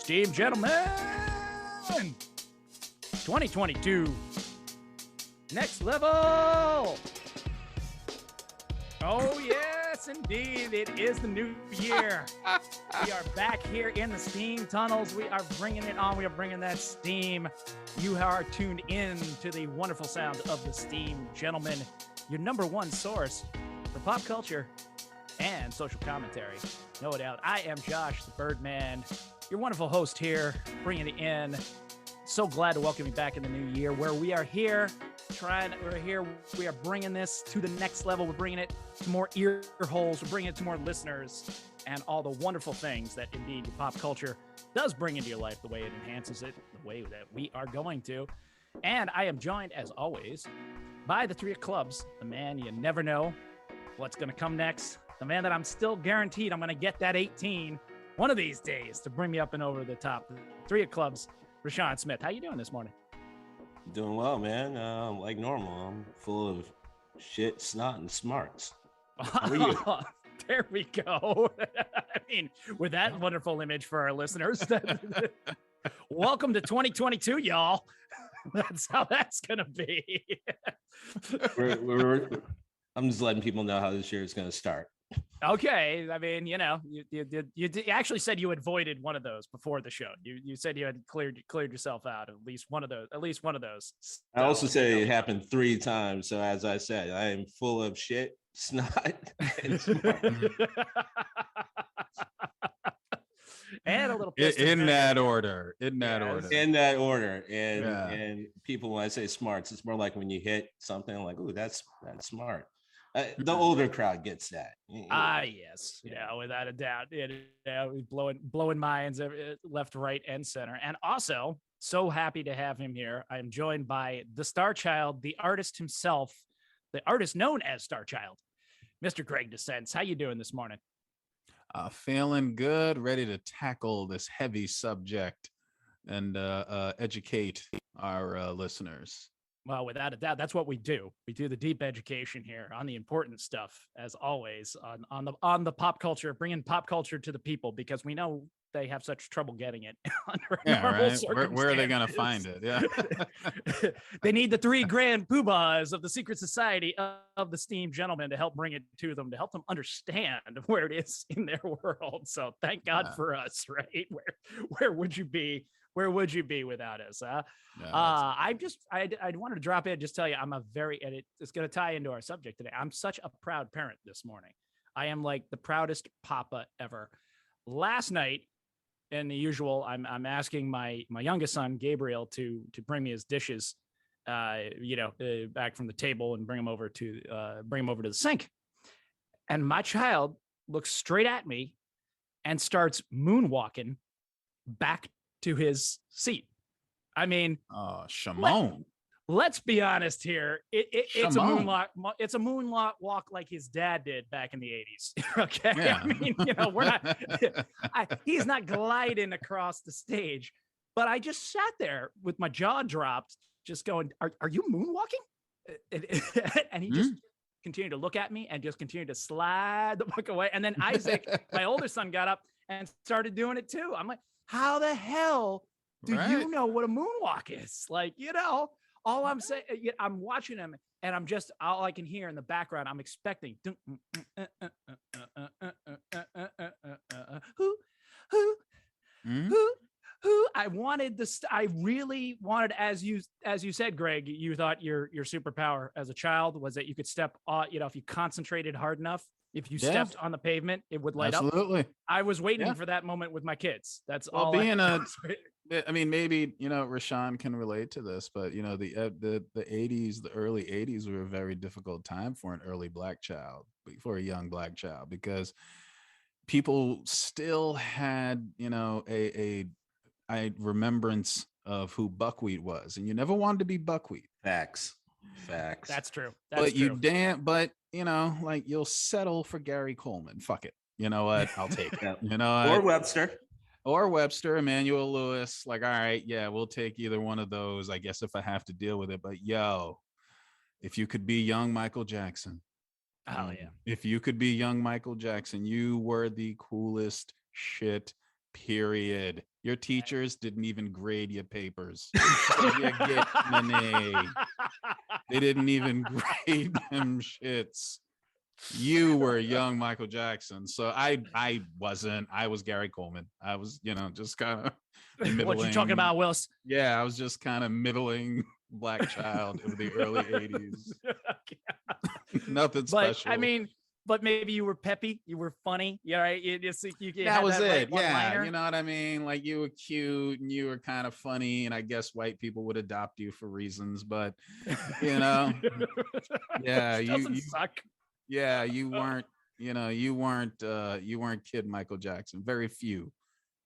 Steam Gentlemen 2022 Next Level. Oh, yes, indeed. It is the new year. We are back here in the Steam tunnels. We are bringing it on. We are bringing that steam. You are tuned in to the wonderful sound of the Steam Gentlemen, your number one source for pop culture and social commentary. No doubt. I am Josh, the Birdman, your wonderful host here, bringing it in. So glad to welcome you back in the new year, where we are here we are bringing this to the next level. We're bringing it to more ear holes. We're bringing it to more listeners and all the wonderful things that indeed pop culture does bring into your life, the way it enhances it, the way that we are going to. And I am joined, as always, by the three of clubs, the man you never know what's going to come next, the man that I'm still guaranteed I'm going to get that 18 one of these days to bring me up and over the top. The three of clubs, RaShaun Smith. How you doing this morning? Doing well, man. Like normal. I'm full of shit, snot, and smarts. How are you? There we go. I mean, with that wonderful image for our listeners, welcome to 2022, y'all. That's how that's gonna be. I'm just letting people know how this year is going to start. Okay, I mean, you know, you actually said you avoided one of those before the show. You said you had cleared yourself out of at least one of those. So, I also said it happened 3 times. So as I said, I am full of shit, snot, and smart. And a little in that order. And people, when I say smarts, it's more like when you hit something like, "Ooh, that's smart." The older crowd gets that. Yes. Yeah, without a doubt. Blowing minds left, right, and center. And also, so happy to have him here. I am joined by the Star Child, the artist himself, the artist known as Star Child, Mr. Greg Descents. How you doing this morning? Feeling good, ready to tackle this heavy subject and educate our listeners. Well, without a doubt, that's what we do. We do the deep education here on the important stuff, as always, on the pop culture, bringing pop culture to the people, because we know they have such trouble getting it under normal circumstances. Where are they going to find it? Yeah, they need the 3 grand poobahs of the secret society of the Steam Gentlemen to help bring it to them, to help them understand where it is in their world. So thank God for us, right? Where would you be? Where would you be without us? I wanted to drop in, just tell you, it's going to tie into our subject today. I'm such a proud parent this morning. I am like the proudest papa ever. Last night, in the usual, I'm asking my youngest son, Gabriel, to bring me his dishes, back from the table and bring him over to the sink. And my child looks straight at me and starts moonwalking back to his seat. I mean, Shimon. Let's be honest here. It's a moonwalk walk like his dad did back in the 80s. Okay. Yeah. I mean, we're not, he's not gliding across the stage, but I just sat there with my jaw dropped, just going, are you moonwalking? And he just continued to look at me and just continued to slide the book away. And then Isaac, my older son, got up and started doing it too. I'm like, how the hell do you know what a moonwalk is? Like, all I'm saying, I'm watching him and I'm just, all I can hear in the background, I'm expecting who I wanted this. I really wanted, as you said, Greg, you thought your superpower as a child was that you could step on, if you concentrated hard enough, if you stepped on the pavement, it would light up. Absolutely. I was waiting for that moment with my kids. That's all. Maybe, RaShaun can relate to this, but the 80s, the early 80s were a very difficult time for a young black child, because people still had, a remembrance of who buckwheat was, and you never wanted to be buckwheat. Facts. That's true. You'll settle for Gary Coleman. Fuck it. You know what? I'll take it. Or Webster, Emmanuel Lewis. Like, all right, yeah, we'll take either one of those, I guess, if I have to deal with it. But if you could be young Michael Jackson. If you could be young Michael Jackson, you were the coolest shit, period. Your teachers didn't even grade your papers. You get an A. They didn't even grade them shits. You were young Michael Jackson. So I wasn't. I was Gary Coleman. I was, just kind of middling. What you talking about, Willis? Yeah, I was just kind of middling black child of the early 80s. Nothing special. I mean, but maybe you were peppy, you were funny, right? You that was it. Yeah, you know what I mean? Like, you were cute and you were kind of funny, and I guess white people would adopt you for reasons, but yeah, you suck. Yeah, you weren't Kid Michael Jackson. Very few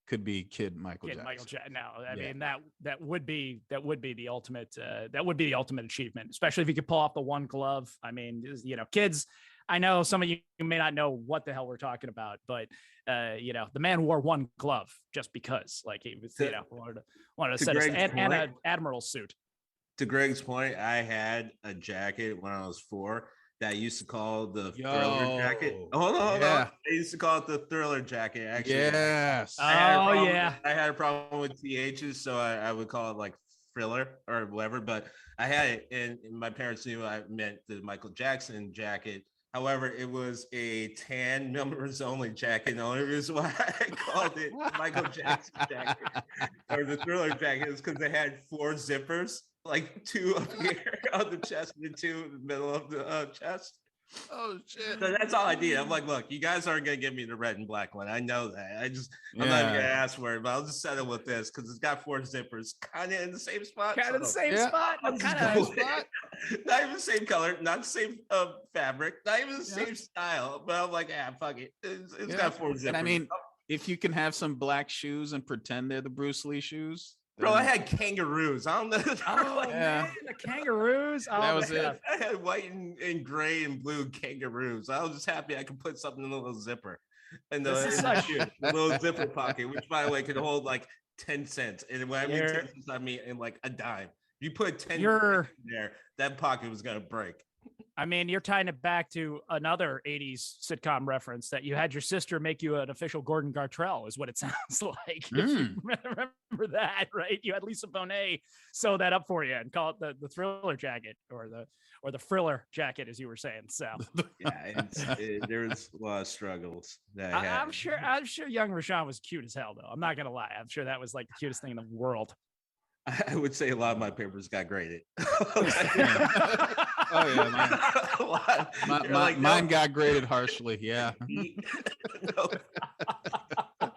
could be Kid Michael Jackson. No, I mean that would be the ultimate achievement, especially if you could pull off the one glove. I mean, kids. I know some of you may not know what the hell we're talking about, but the man wore one glove just because, like, he was, wanted to set us and an admiral's suit. To Greg's point, I had a jacket when I was 4 that I used to call the Thriller jacket. Hold on. I used to call it the Thriller jacket, actually. Yes. I had a problem with THs, so I would call it like Thriller or whatever, but I had it, and my parents knew I meant the Michael Jackson jacket. However, it was a tan members only jacket. The only reason why I called it Michael Jackson jacket or the Thriller jacket is because they had 4 zippers, like 2 up here on the chest and 2 in the middle of the chest. Oh shit! So that's all I did. I'm like, look, you guys aren't gonna give me the red and black one. I know that. I'm not even gonna ask for it, but I'll just settle with this because it's got 4 zippers, kind of in the same spot. Kind of the same spot. Not even the same color, not the same fabric, not even the same style. But I'm like, fuck it. It's got 4 zippers. And I mean, if you can have some black shoes and pretend they're the Bruce Lee shoes. Bro, I had kangaroos. I don't know. Man, the kangaroos. That was it. I had white and gray and blue kangaroos. I was just happy I could put something in a little zipper. And the little zipper pocket, which, by the way, could hold like 10 cents. And when I mean 10 cents, I mean in like a dime. If you put 10 cents in there, that pocket was going to break. I mean, you're tying it back to another 80s sitcom reference that you had your sister make you an official Gordon Gartrell, is what it sounds like. If you remember that, right? You had Lisa Bonet sew that up for you and call it the Thriller jacket or the Thriller jacket, as you were saying. So there's a lot of struggles that I had. I'm sure young RaShaun was cute as hell, though. I'm not gonna lie. I'm sure that was like the cutest thing in the world. I would say a lot of my papers got graded. Mine got graded harshly. Yeah. No.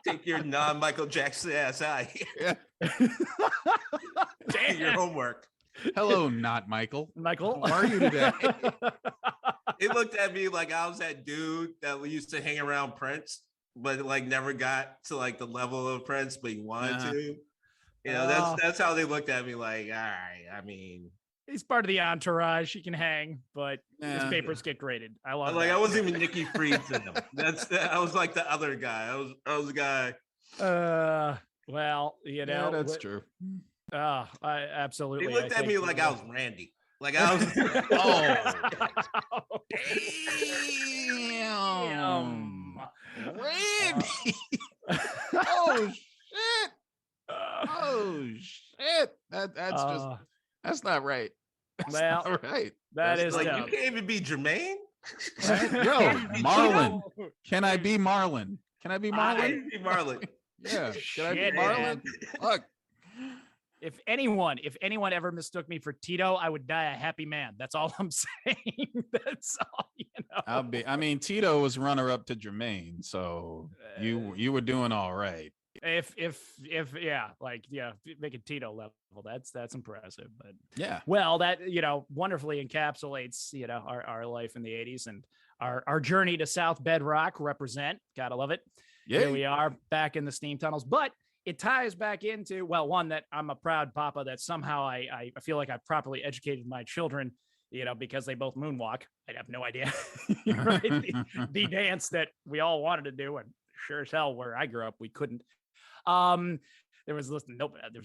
Take your non-Michael Jackson ass out here. Damn your homework. Hello, not Michael. Michael, how are you today? He looked at me like I was that dude that used to hang around Prince, but like never got to like the level of Prince, but he wanted to. That's how they looked at me. Like, all right, I mean, he's part of the entourage. He can hang, but his papers get graded. I love. Like, I wasn't even Nikki Fried to them. I was like the other guy. I was the guy. Well, that's true. I absolutely. He looked at me like I was Randy. Like I was. Damn. Randy. Oh shit. Oh shit! That's not right. Not right. That is like you can't even be Jermaine. Yo, Marlon. Can I be Marlon? Can I be Marlon? I can be Marlon. Yeah. Can I be Marlon? Look. If anyone ever mistook me for Tito, I would die a happy man. That's all I'm saying. That's all. Tito was runner up to Jermaine, so you were doing all right. If making Tito level, that's impressive. But yeah, well, that wonderfully encapsulates our life in the 80s and our journey to South Bedrock. Represent, gotta love it. Yeah, here we are back in the steam tunnels, but it ties back into one that I'm a proud papa that somehow I feel like I've properly educated my children. Because they both moonwalk. I have no idea. Right? the dance that we all wanted to do, and sure as hell where I grew up we couldn't. There's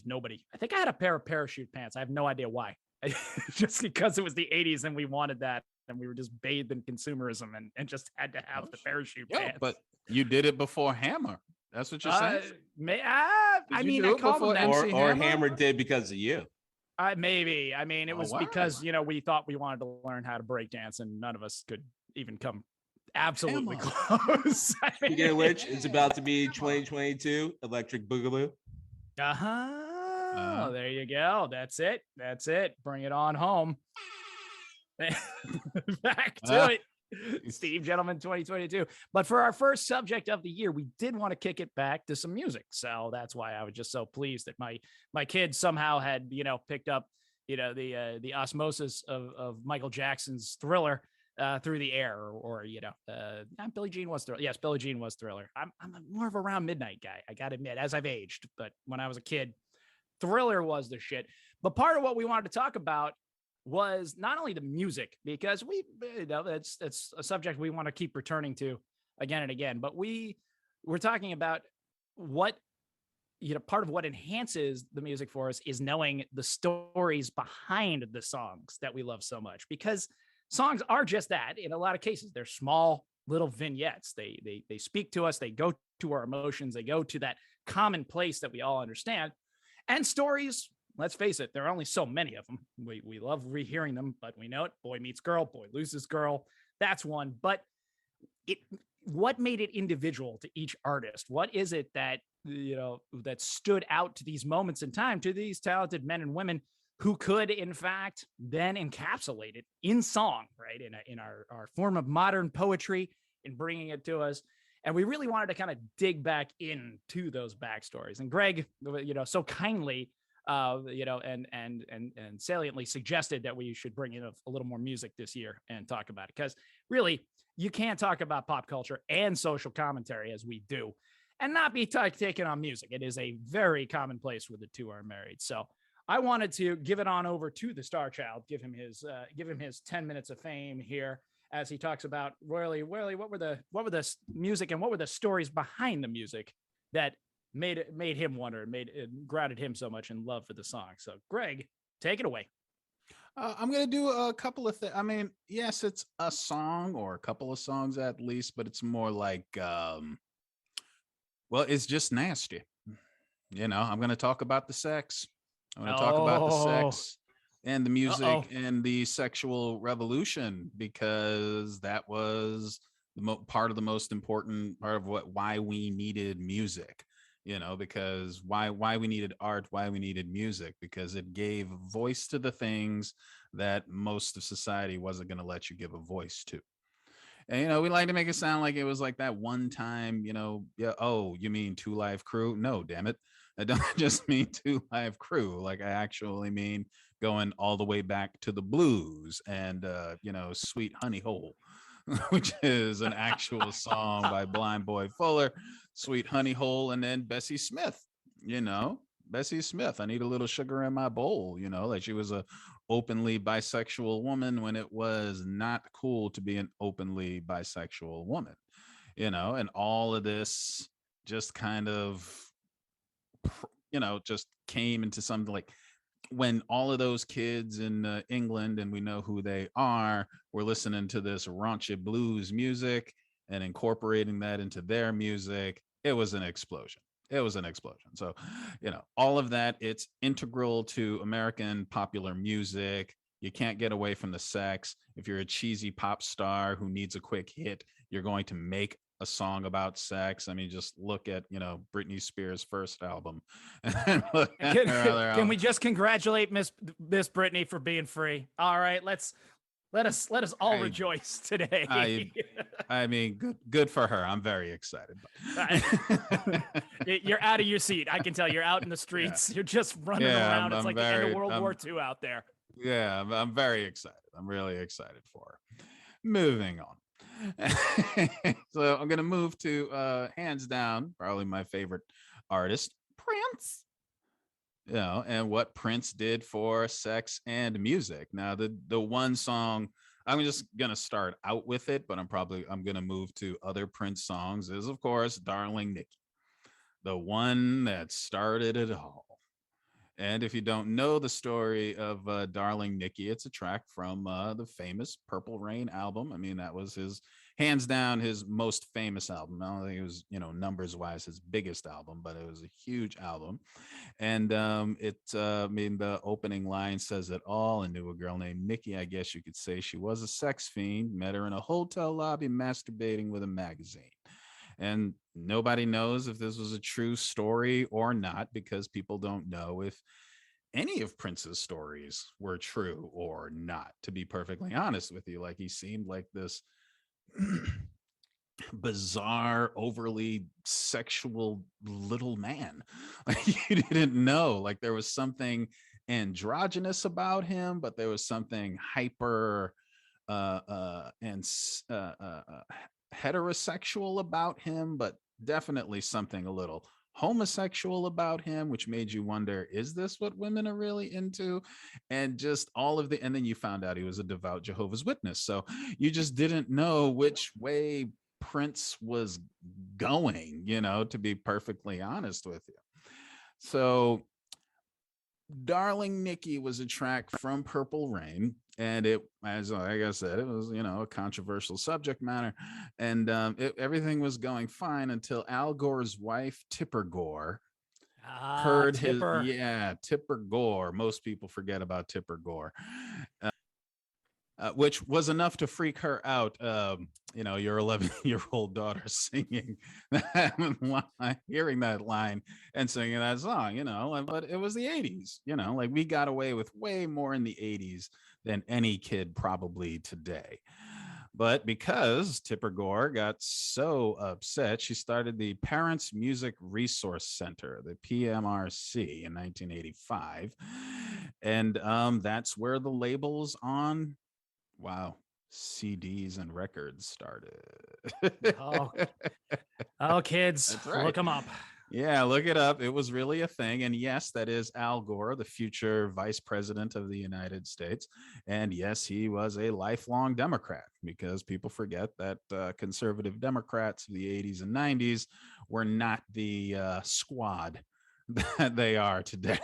nobody. I think I had a pair of parachute pants. I have no idea why. Just because it was the 80s and we wanted that, and we were just bathed in consumerism and just had to have the parachute pants. But you did it before Hammer. That's what you're saying? I mean, I called him that. Or Hammer did because of you. Maybe. I mean, it was because, we thought we wanted to learn how to break dance and none of us could even come absolutely close. Speaking of which, it's about to be 2022 Electric Boogaloo. There you go. That's it. Bring it on home. Back to it. Steve Gentleman 2022. But for our first subject of the year, we did want to kick it back to some music. So that's why I was just so pleased that my kids somehow had, picked up, the osmosis of Michael Jackson's Thriller through the air, or Billie Jean was Thriller. Yes, Billie Jean was Thriller. I'm more of a Around Midnight guy, I gotta admit, as I've aged. But when I was a kid, Thriller was the shit. But part of what we wanted to talk about was not only the music, because that's a subject we want to keep returning to again and again, but we're talking about what, part of what enhances the music for us is knowing the stories behind the songs that we love so much, because songs are just that. In a lot of cases, they're small little vignettes. They speak to us. They go to our emotions. They go to that common place that we all understand. And stories, let's face it, there are only so many of them. We love rehearing them, but we know it. Boy meets girl, boy loses girl. That's one. But what made it individual to each artist? What is it that, that stood out to these moments in time, to these talented men and women who could, in fact, then encapsulate it in song, right? In our form of modern poetry, in bringing it to us. And we really wanted to kind of dig back into those backstories. And Greg, so kindly, and saliently suggested that we should bring in a little more music this year and talk about it. Because really, you can't talk about pop culture and social commentary as we do and not be taken on music. It is a very commonplace where the two are married. So I wanted to give it on over to the Star Child, give him his 10 minutes of fame here, as he talks about Royally, what were the music and what were the stories behind the music that made him wonder, grounded him so much in love for the song. So Greg, take it away. I'm going to do a couple of things. I mean, yes, it's a song or a couple of songs at least, but it's more like, it's just nasty. I'm going to talk about the sex. I'm going to talk about the sex and the music and the sexual revolution, because that was part of the most important part of why we needed music, because why we needed art, why we needed music, because it gave voice to the things that most of society wasn't going to let you give a voice to. And, we like to make it sound like it was like that one time, you mean Two Live Crew? No, damn it. I don't just mean Two Live Crew. Like, I actually mean going all the way back to the blues and, Sweet Honey Hole, which is an actual song by Blind Boy Fuller, Sweet Honey Hole, and then Bessie Smith, Bessie Smith, I need a little sugar in my bowl, like she was a openly bisexual woman when it was not cool to be an openly bisexual woman, and all of this just kind of, just came into something like when all of those kids in England, and we know who they are, were listening to this raunchy blues music and incorporating that into their music, it was an explosion. So, all of that, it's integral to American popular music. You can't get away from the sex. If you're a cheesy pop star who needs a quick hit, you're going to make a song about sex. I mean, just look at, Britney Spears' first album. Can we just congratulate Miss Britney for being free? All right, let us all rejoice today. I mean, good for her. I'm very excited. You're out of your seat. I can tell you're out in the streets. Yeah. You're just running around. It's like the end of World War II out there. Yeah, I'm very excited. I'm really excited for her. Moving on. So I'm going to move to hands down, probably my favorite artist, Prince. And what Prince did for sex and music. Now, the one song, I'm just gonna start out with it, but I'm gonna move to other Prince songs, is of course Darling Nikki, the one that started it all. And if you don't know the story of Darling Nikki, it's a track from the famous Purple Rain album. I mean, that was hands down his most famous album. I don't think it was, numbers wise his biggest album, but it was a huge album. And I mean, the opening line says it all. I knew a girl named Nikki. I guess you could say she was a sex fiend. Met her in a hotel lobby masturbating with a magazine. And nobody knows if this was a true story or not, because people don't know if any of Prince's stories were true or not, to be perfectly honest with you. Like, he seemed like this bizarre, overly sexual little man. Like, you didn't know, like, there was something androgynous about him, but there was something hyper and heterosexual about him, but definitely something a little homosexual about him, which made you wonder, is this what women are really into? And just all of and then you found out he was a devout Jehovah's Witness. So you just didn't know which way Prince was going, to be perfectly honest with you. So Darling Nikki was a track from Purple Rain, and it, as like I said, it was, a controversial subject matter, and everything was going fine until Al Gore's wife, Tipper Gore, heard Tipper. Tipper Gore. Most people forget about Tipper Gore. Which was enough to freak her out. Your 11-year-old daughter singing that line, hearing that line and singing that song, but it was the 80s, like, we got away with way more in the 80s than any kid probably today. But because Tipper Gore got so upset, she started the Parents Music Resource Center, the PMRC, in 1985. And that's where the labels on CDs and records started. Oh, kids, right. Look them up. Yeah, look it up. It was really a thing. And yes, that is Al Gore, the future vice president of the United States. And yes, he was a lifelong Democrat, because people forget that conservative Democrats of the 80s and 90s were not the squad that they are today.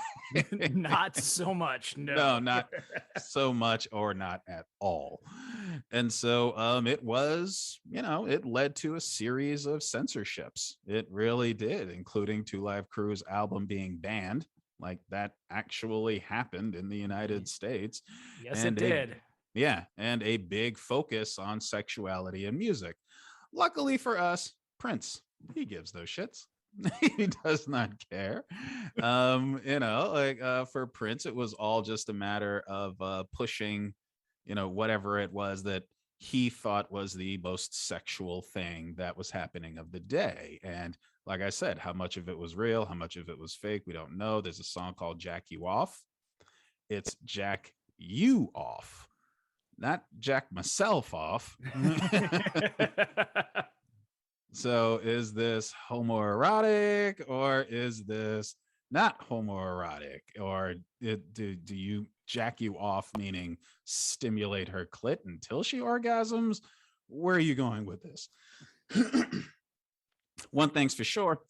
Not so much. No, not so much, or not at all. And so it was, it led to a series of censorships. It really did, including Two Live Crew's album being banned. Like, that actually happened in the United States. Yes, and it did. And a big focus on sexuality and music. Luckily for us, Prince, he gives those shits. He does not care. For Prince, it was all just a matter of pushing, whatever it was that he thought was the most sexual thing that was happening of the day. And like I said, how much of it was real, how much of it was fake, we don't know. There's a song called Jack You Off. It's Jack You Off, not Jack myself off. So is this homoerotic, or is this not homoerotic? Or do you jack you off, meaning stimulate her clit until she orgasms? Where are you going with this? One thing's for sure.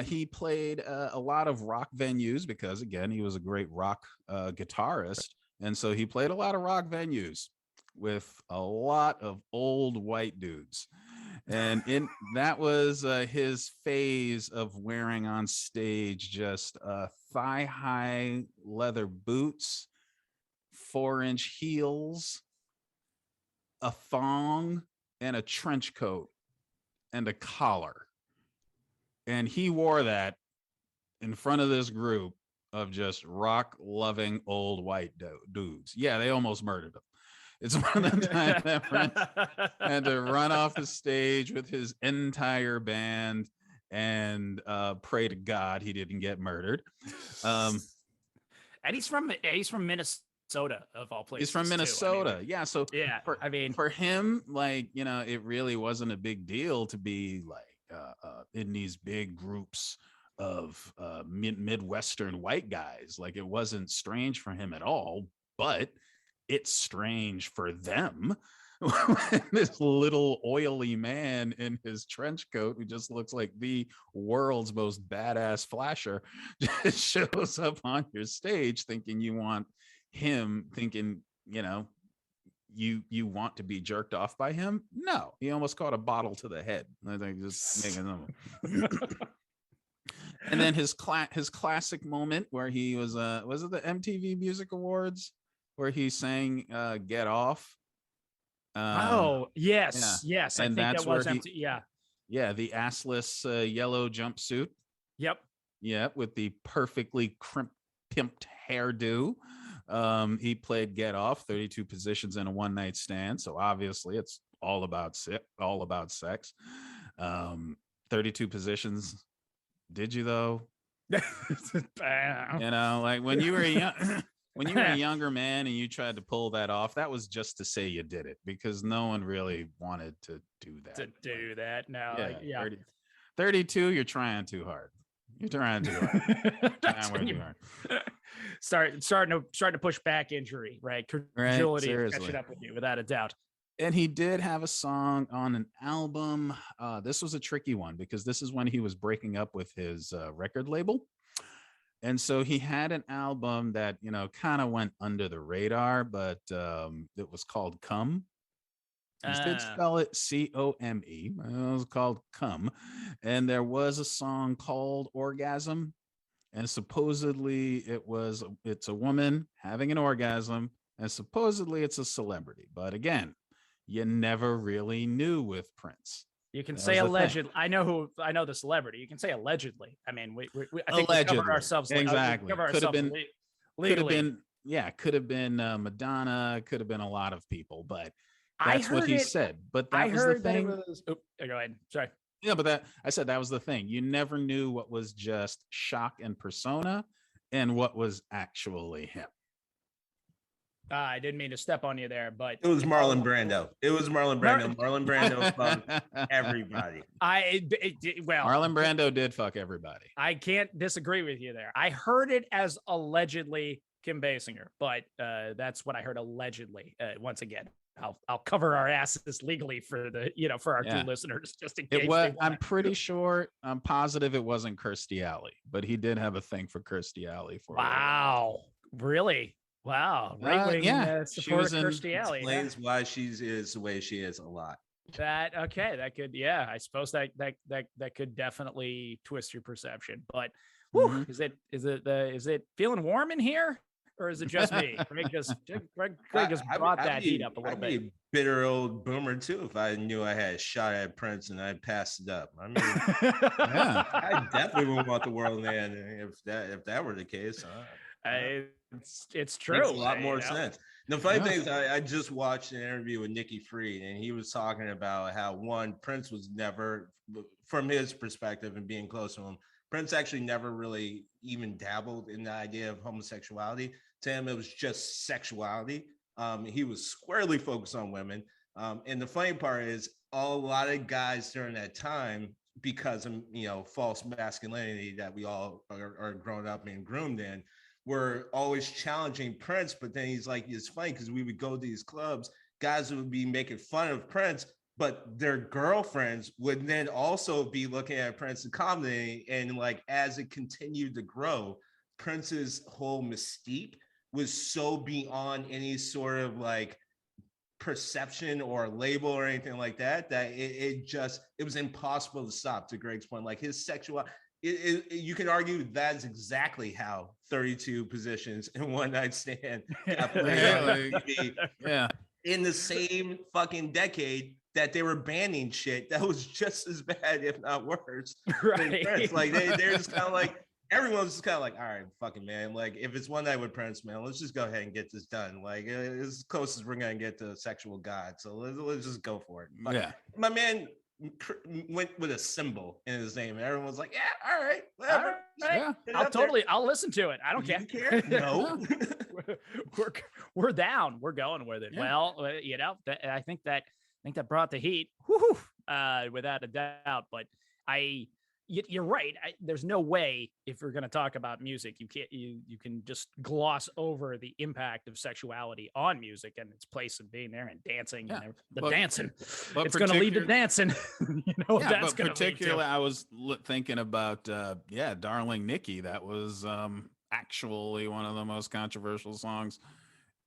He played a lot of rock venues because, again, he was a great rock guitarist. And so he played a lot of rock venues with a lot of old white dudes. And that was his phase of wearing on stage just thigh-high leather boots, 4-inch heels, a thong, and a trench coat, and a collar. And he wore that in front of this group of just rock-loving old white dudes. Yeah, they almost murdered him. It's one of the times that Prince had to run off the stage with his entire band and pray to God he didn't get murdered. And he's from Minnesota, of all places. He's from Minnesota. I mean, yeah. So yeah, for him, like, it really wasn't a big deal to be like in these big groups of Midwestern white guys. Like, it wasn't strange for him at all, but it's strange for them. This little oily man in his trench coat, who just looks like the world's most badass flasher, just shows up on your stage thinking you want him, thinking, you want to be jerked off by him? No, he almost caught a bottle to the head. I think just making them. And then his classic moment where he was it the MTV Music Awards where he sang "Get Off." Yes. Yeah. I And think that's that was where empty. Yeah. Yeah, the assless yellow jumpsuit. Yep. Yeah, with the perfectly pimped hairdo. He played "Get Off," 32 positions in a one night stand. So obviously, it's all about sex. 32 positions. Did you though? You know, like when you were young. When you were a younger man and you tried to pull that off, that was just to say you did it because no one really wanted to do that. No, Yeah. 32, you're trying too hard. Starting to push back injury, right? Credulity catching up with you without a doubt. And he did have a song on an album. This was a tricky one because this is when he was breaking up with his record label. And so he had an album that, you know, kind of went under the radar, but it was called Come. He did spell it Come. It was called Come. And there was a song called Orgasm. And supposedly it's a woman having an orgasm. And supposedly it's a celebrity. But again, you never really knew with Prince. You can say allegedly. I know the celebrity. You can say allegedly. I mean, I think allegedly. We cover ourselves. Exactly. Could have been legally. Could have been Madonna. Could have been a lot of people, but that's what he said. But that was the thing. Go ahead. Sorry. Yeah, but I said that was the thing. You never knew what was just shock and persona, and what was actually him. I didn't mean to step on you there, but it was Marlon Brando. Marlon Brando fucked everybody. Marlon Brando did fuck everybody. I can't disagree with you there. I heard it as allegedly Kim Basinger, but that's what I heard allegedly. Once again, I'll cover our asses legally for our two listeners just in case. I'm pretty sure. I'm positive it wasn't Kirstie Alley, but he did have a thing for Kirstie Alley. Wow, really? Wow, right-wing supporter Kirstie Alley. Explains why she is the way she is a lot. That could, I suppose that could definitely twist your perception. But is it feeling warm in here, or is it just me? Greg just brought that heat up a little bit. I'd be a bitter old boomer too if I knew I had a shot at Prince and I passed it up. I mean, I definitely wouldn't want the world to end if that were the case. It's true. Makes a lot more sense. The funny thing is, I just watched an interview with Nikki Fried, and he was talking about how Prince was never, from his perspective and being close to him, Prince actually never really even dabbled in the idea of homosexuality. To him, it was just sexuality. He was squarely focused on women. And the funny part is, a lot of guys during that time, because of false masculinity that we all are grown up and groomed in, were always challenging Prince. But then he's like, it's funny because we would go to these clubs, guys would be making fun of Prince, but their girlfriends would then also be looking at Prince and commenting. And like, as it continued to grow, Prince's whole mystique was so beyond any sort of like perception or label or anything like that, that it was impossible to stop, to Greg's point. Like his sexuality, you can argue that's exactly how 32 positions in one night stand got played on TV. In the same fucking decade that they were banning shit that was just as bad, if not worse. Right. Like they're just kind of like, everyone's just kind of like, all right, fucking man. Like if it's one night with Prince, man, let's just go ahead and get this done. Like it's as close as we're gonna get to sexual God. So let's just go for it. But my man went with a symbol in his name, and everyone's like, yeah, all right, whatever. All right. I'll listen to it. I don't care. No. we're down. We're going with it. Well, I think that brought the heat, without a doubt. But you're right. There's no way, if we're going to talk about music, you can just gloss over the impact of sexuality on music and its place of being there and dancing. And dancing. It's going to lead to dancing. That's going to particularly. I was thinking about, Darling Nikki. That was actually one of the most controversial songs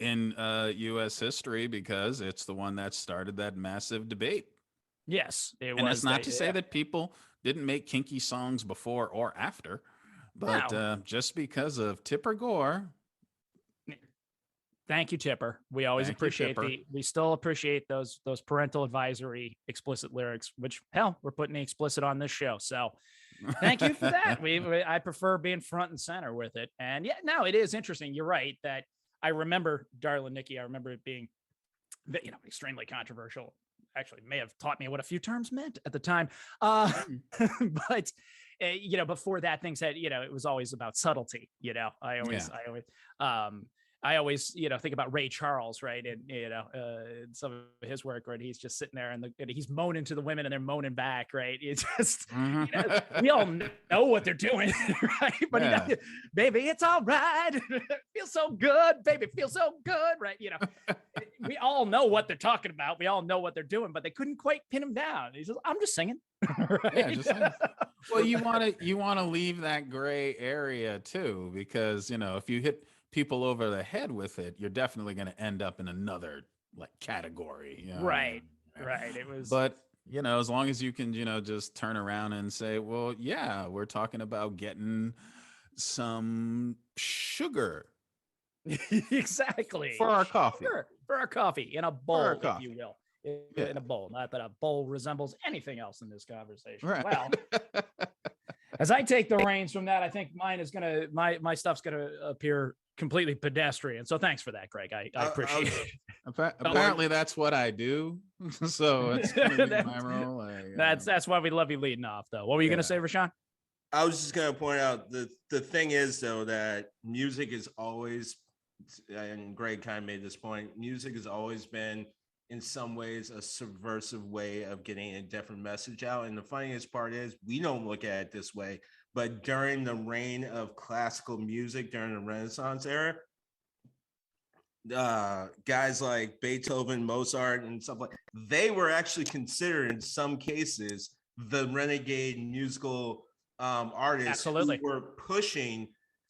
in U.S. history because it's the one that started that massive debate. Yes, it And was. that's not to say that people didn't make kinky songs before or after, but No. just because of Tipper Gore. Thank you, Tipper. We always Thank you, appreciate Tipper. we still appreciate those parental advisory explicit lyrics, which hell, we're putting the explicit on this show. So thank you for that. I prefer being front and center with it. And yeah, no, it is interesting. You're right that I remember Darlin' Nikki. I remember it being, extremely controversial. Actually, may have taught me what a few terms meant at the time. But before that, things had, it was always about subtlety. I always, think about Ray Charles, right? And, some of his work, right? He's just sitting there and he's moaning to the women and they're moaning back, right? It's just, we all know what they're doing, right? But, baby, it's all right. Feels so good, baby, feels so good, right? We all know what they're talking about. We all know what they're doing, but they couldn't quite pin him down. He says, I'm just singing. Right? Yeah, just singing. Well, you want to leave that gray area too, because, if you hit people over the head with it, you're definitely going to end up in another category. Right. It was, but as long as you can, just turn around and say, well, yeah, we're talking about getting some sugar. Exactly. For our coffee. For our coffee in a bowl, if you will. In a bowl. Not that a bowl resembles anything else in this conversation. Right. Well, as I take the reins from that, I think mine is my stuff's gonna appear completely pedestrian. So thanks for that, Greg. I appreciate it. Apparently that's what I do. So it's gonna be my role. That's why we love you leading off, though. What were you gonna say, RaShaun? I was just gonna point out the thing is, though, that music is always, and Greg kind of made this point, music has always been in some ways a subversive way of getting a different message out. And the funniest part is we don't look at it this way, but during the reign of classical music, during the Renaissance era, guys like Beethoven, Mozart, and stuff like, they were actually considered in some cases the renegade musical artists. Absolutely. Who were pushing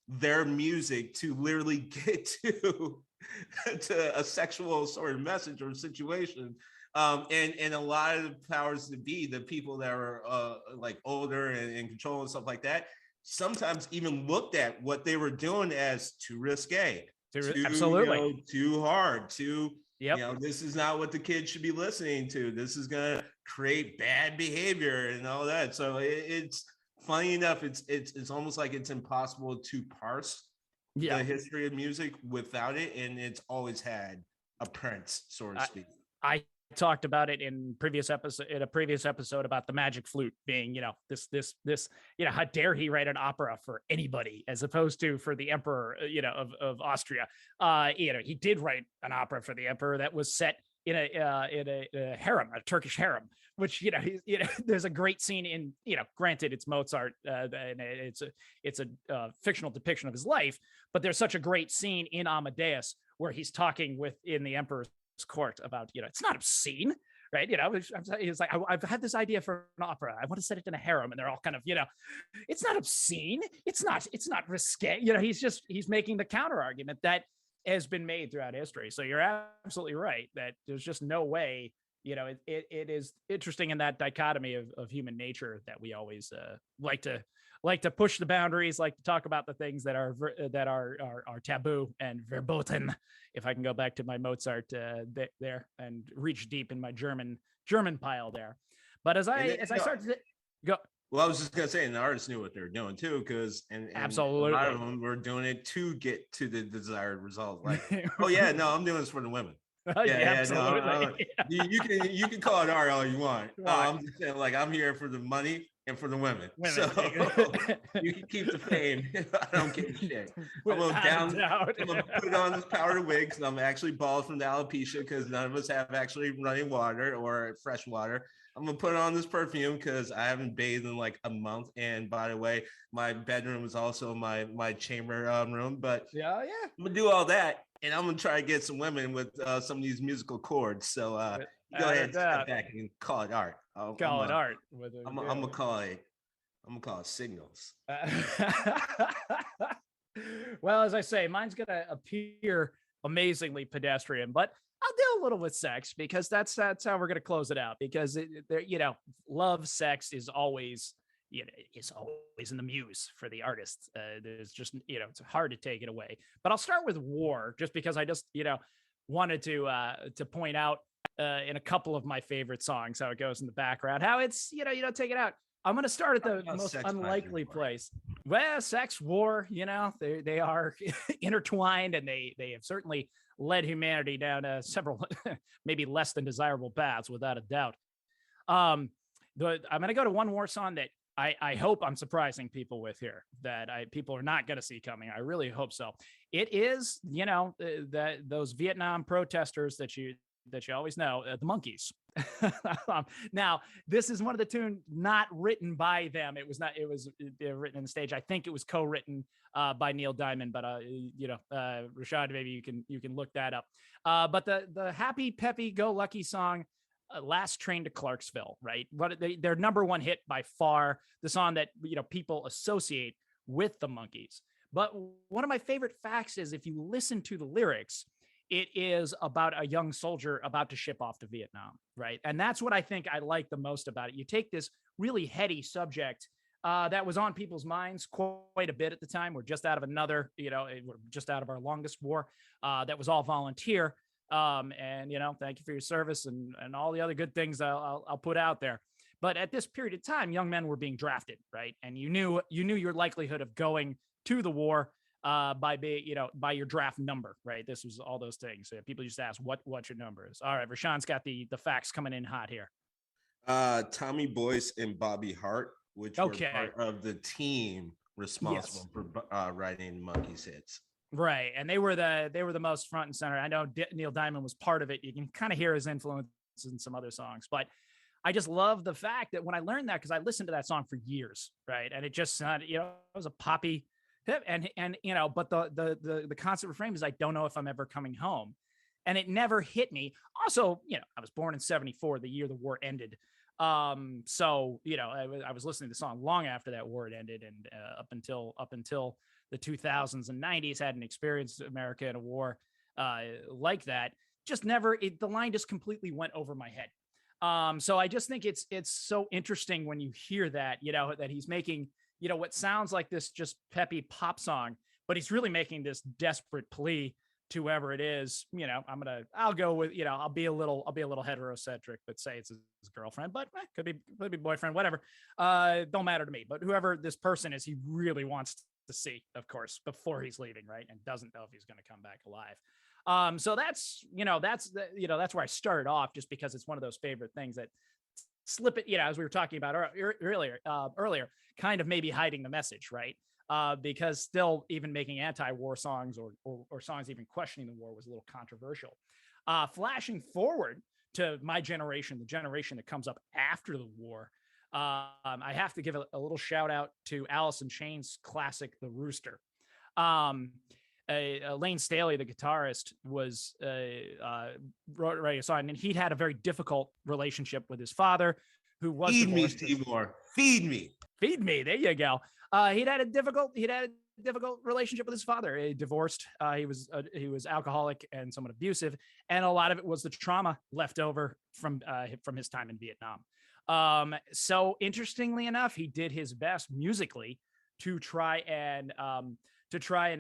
their music to literally get to a sexual sort of message or situation. And a lot of the powers that be, the people that are like older and in control and stuff like that, sometimes even looked at what they were doing as too risque, absolutely, too hard, yep. This is not what the kids should be listening to. This is gonna create bad behavior and all that. So it's funny enough, it's almost like it's impossible to parse the history of music without it, and it's always had a prince, so to speak. I talked about it in a previous episode about the magic flute being, this, how dare he write an opera for anybody as opposed to for the emperor, of Austria. He did write an opera for the emperor that was set in a harem, a Turkish harem, which, there's a great scene in, granted it's Mozart, and it's a fictional depiction of his life, but there's such a great scene in Amadeus where he's talking in the emperor's court about, it's not obscene, right? He's like, I've had this idea for an opera. I want to set it in a harem, and they're all kind of, it's not obscene. It's not risque. He's making the counter argument that has been made throughout history. So you're absolutely right that there's just no way, it is interesting in that dichotomy of human nature that we always like to push the boundaries, like to talk about the things that are taboo and verboten. If I can go back to my Mozart there and reach deep in my German pile there. But as I start to go. Well, I was just gonna say, and the artists knew what they were doing too, because and absolutely, a lot of them were doing it to get to the desired result. Like, oh yeah, no, I'm doing this for the women. Absolutely. No, you can call it art all you want. I'm just saying, like, I'm here for the money and for the women. So you can keep the fame. I don't give a shit. I'm gonna put on this powdered wig because I'm actually bald from the alopecia, because none of us have actually running water or fresh water. I'm gonna put on this perfume because I haven't bathed in like a month. And by the way, my bedroom is also my chamber room. But yeah, I'm gonna do all that, and I'm gonna try to get some women with some of these musical chords. So go ahead and step back and call it art. I'm gonna call it signals. Well, as I say, mine's gonna appear amazingly pedestrian, but I'll do a little with sex because that's how we're going to close it out because love, sex is always, is always in the muse for the artist. There's just, it's hard to take it away, but I'll start with war just because I just, wanted to point out in a couple of my favorite songs, how it goes in the background, how it's, you don't take it out. I'm going to start at the most unlikely place. Well, sex, war, they are intertwined, and they have certainly led humanity down several, maybe less than desirable paths, without a doubt. I'm going to go to one war song that I hope I'm surprising people with here, that people are not going to see coming. I really hope so. It is, those Vietnam protesters that you always know, the Monkees. Now, this is one of the tunes not written by them. It was written in the stage. I think it was co-written by Neil Diamond, but RaShaun, maybe you can look that up. But the happy, peppy, go lucky song, Last Train to Clarksville, right? Their number one hit by far, the song that people associate with the Monkees. But one of my favorite facts is if you listen to the lyrics, it is about a young soldier about to ship off to Vietnam, right? And that's what I think I like the most about it. You take this really heady subject that was on people's minds quite a bit at the time. We're just out of another, we're just out of our longest war that was all volunteer. And thank you for your service and all the other good things I'll put out there. But at this period of time, young men were being drafted, right? And you knew your likelihood of going to the war by your draft number, right? This was all those things. People just ask what your number is. All right, RaShaun's got the facts coming in hot here. Tommy Boyce and Bobby Hart, which were part of the team responsible for writing Monkees hits. Right, and they were the most front and center. I know Neil Diamond was part of it. You can kind of hear his influence in some other songs, but I just love the fact that when I learned that, because I listened to that song for years, right, and it just sounded, it was a poppy hit, and but the constant refrain is, I don't know if I'm ever coming home, and it never hit me. Also, I was born in '74, the year the war ended. So I was listening to the song long after that war had ended, and up until the 2000s and 90s, hadn't experienced America in a war like that. Just never, the line just completely went over my head. So I just think it's so interesting when you hear that, that he's making, what sounds like this just peppy pop song, but he's really making this desperate plea to whoever it is. I'll go with, I'll be a little heterocentric, but say it's his girlfriend, but could be boyfriend, whatever. Don't matter to me, but whoever this person is, he really wants to see, of course, before he's leaving, right? And doesn't know if he's going to come back alive. So that's where I started off, just because it's one of those favorite things that slip it, as we were talking about earlier, kind of maybe hiding the message, right? Because still even making anti-war songs or songs even questioning the war was a little controversial. Flashing forward to my generation, the generation that comes up after the war, I have to give a little shout out to Alice in Chains' classic, The Rooster. Lane Staley, the guitarist, wrote a song, and he'd had a very difficult relationship with his father, who was Feed me, Seymour. Feed me. There you go. He'd had a difficult relationship with his father. He divorced. He was alcoholic and somewhat abusive, and a lot of it was the trauma left over from his time in Vietnam. So interestingly enough, he did his best musically to try and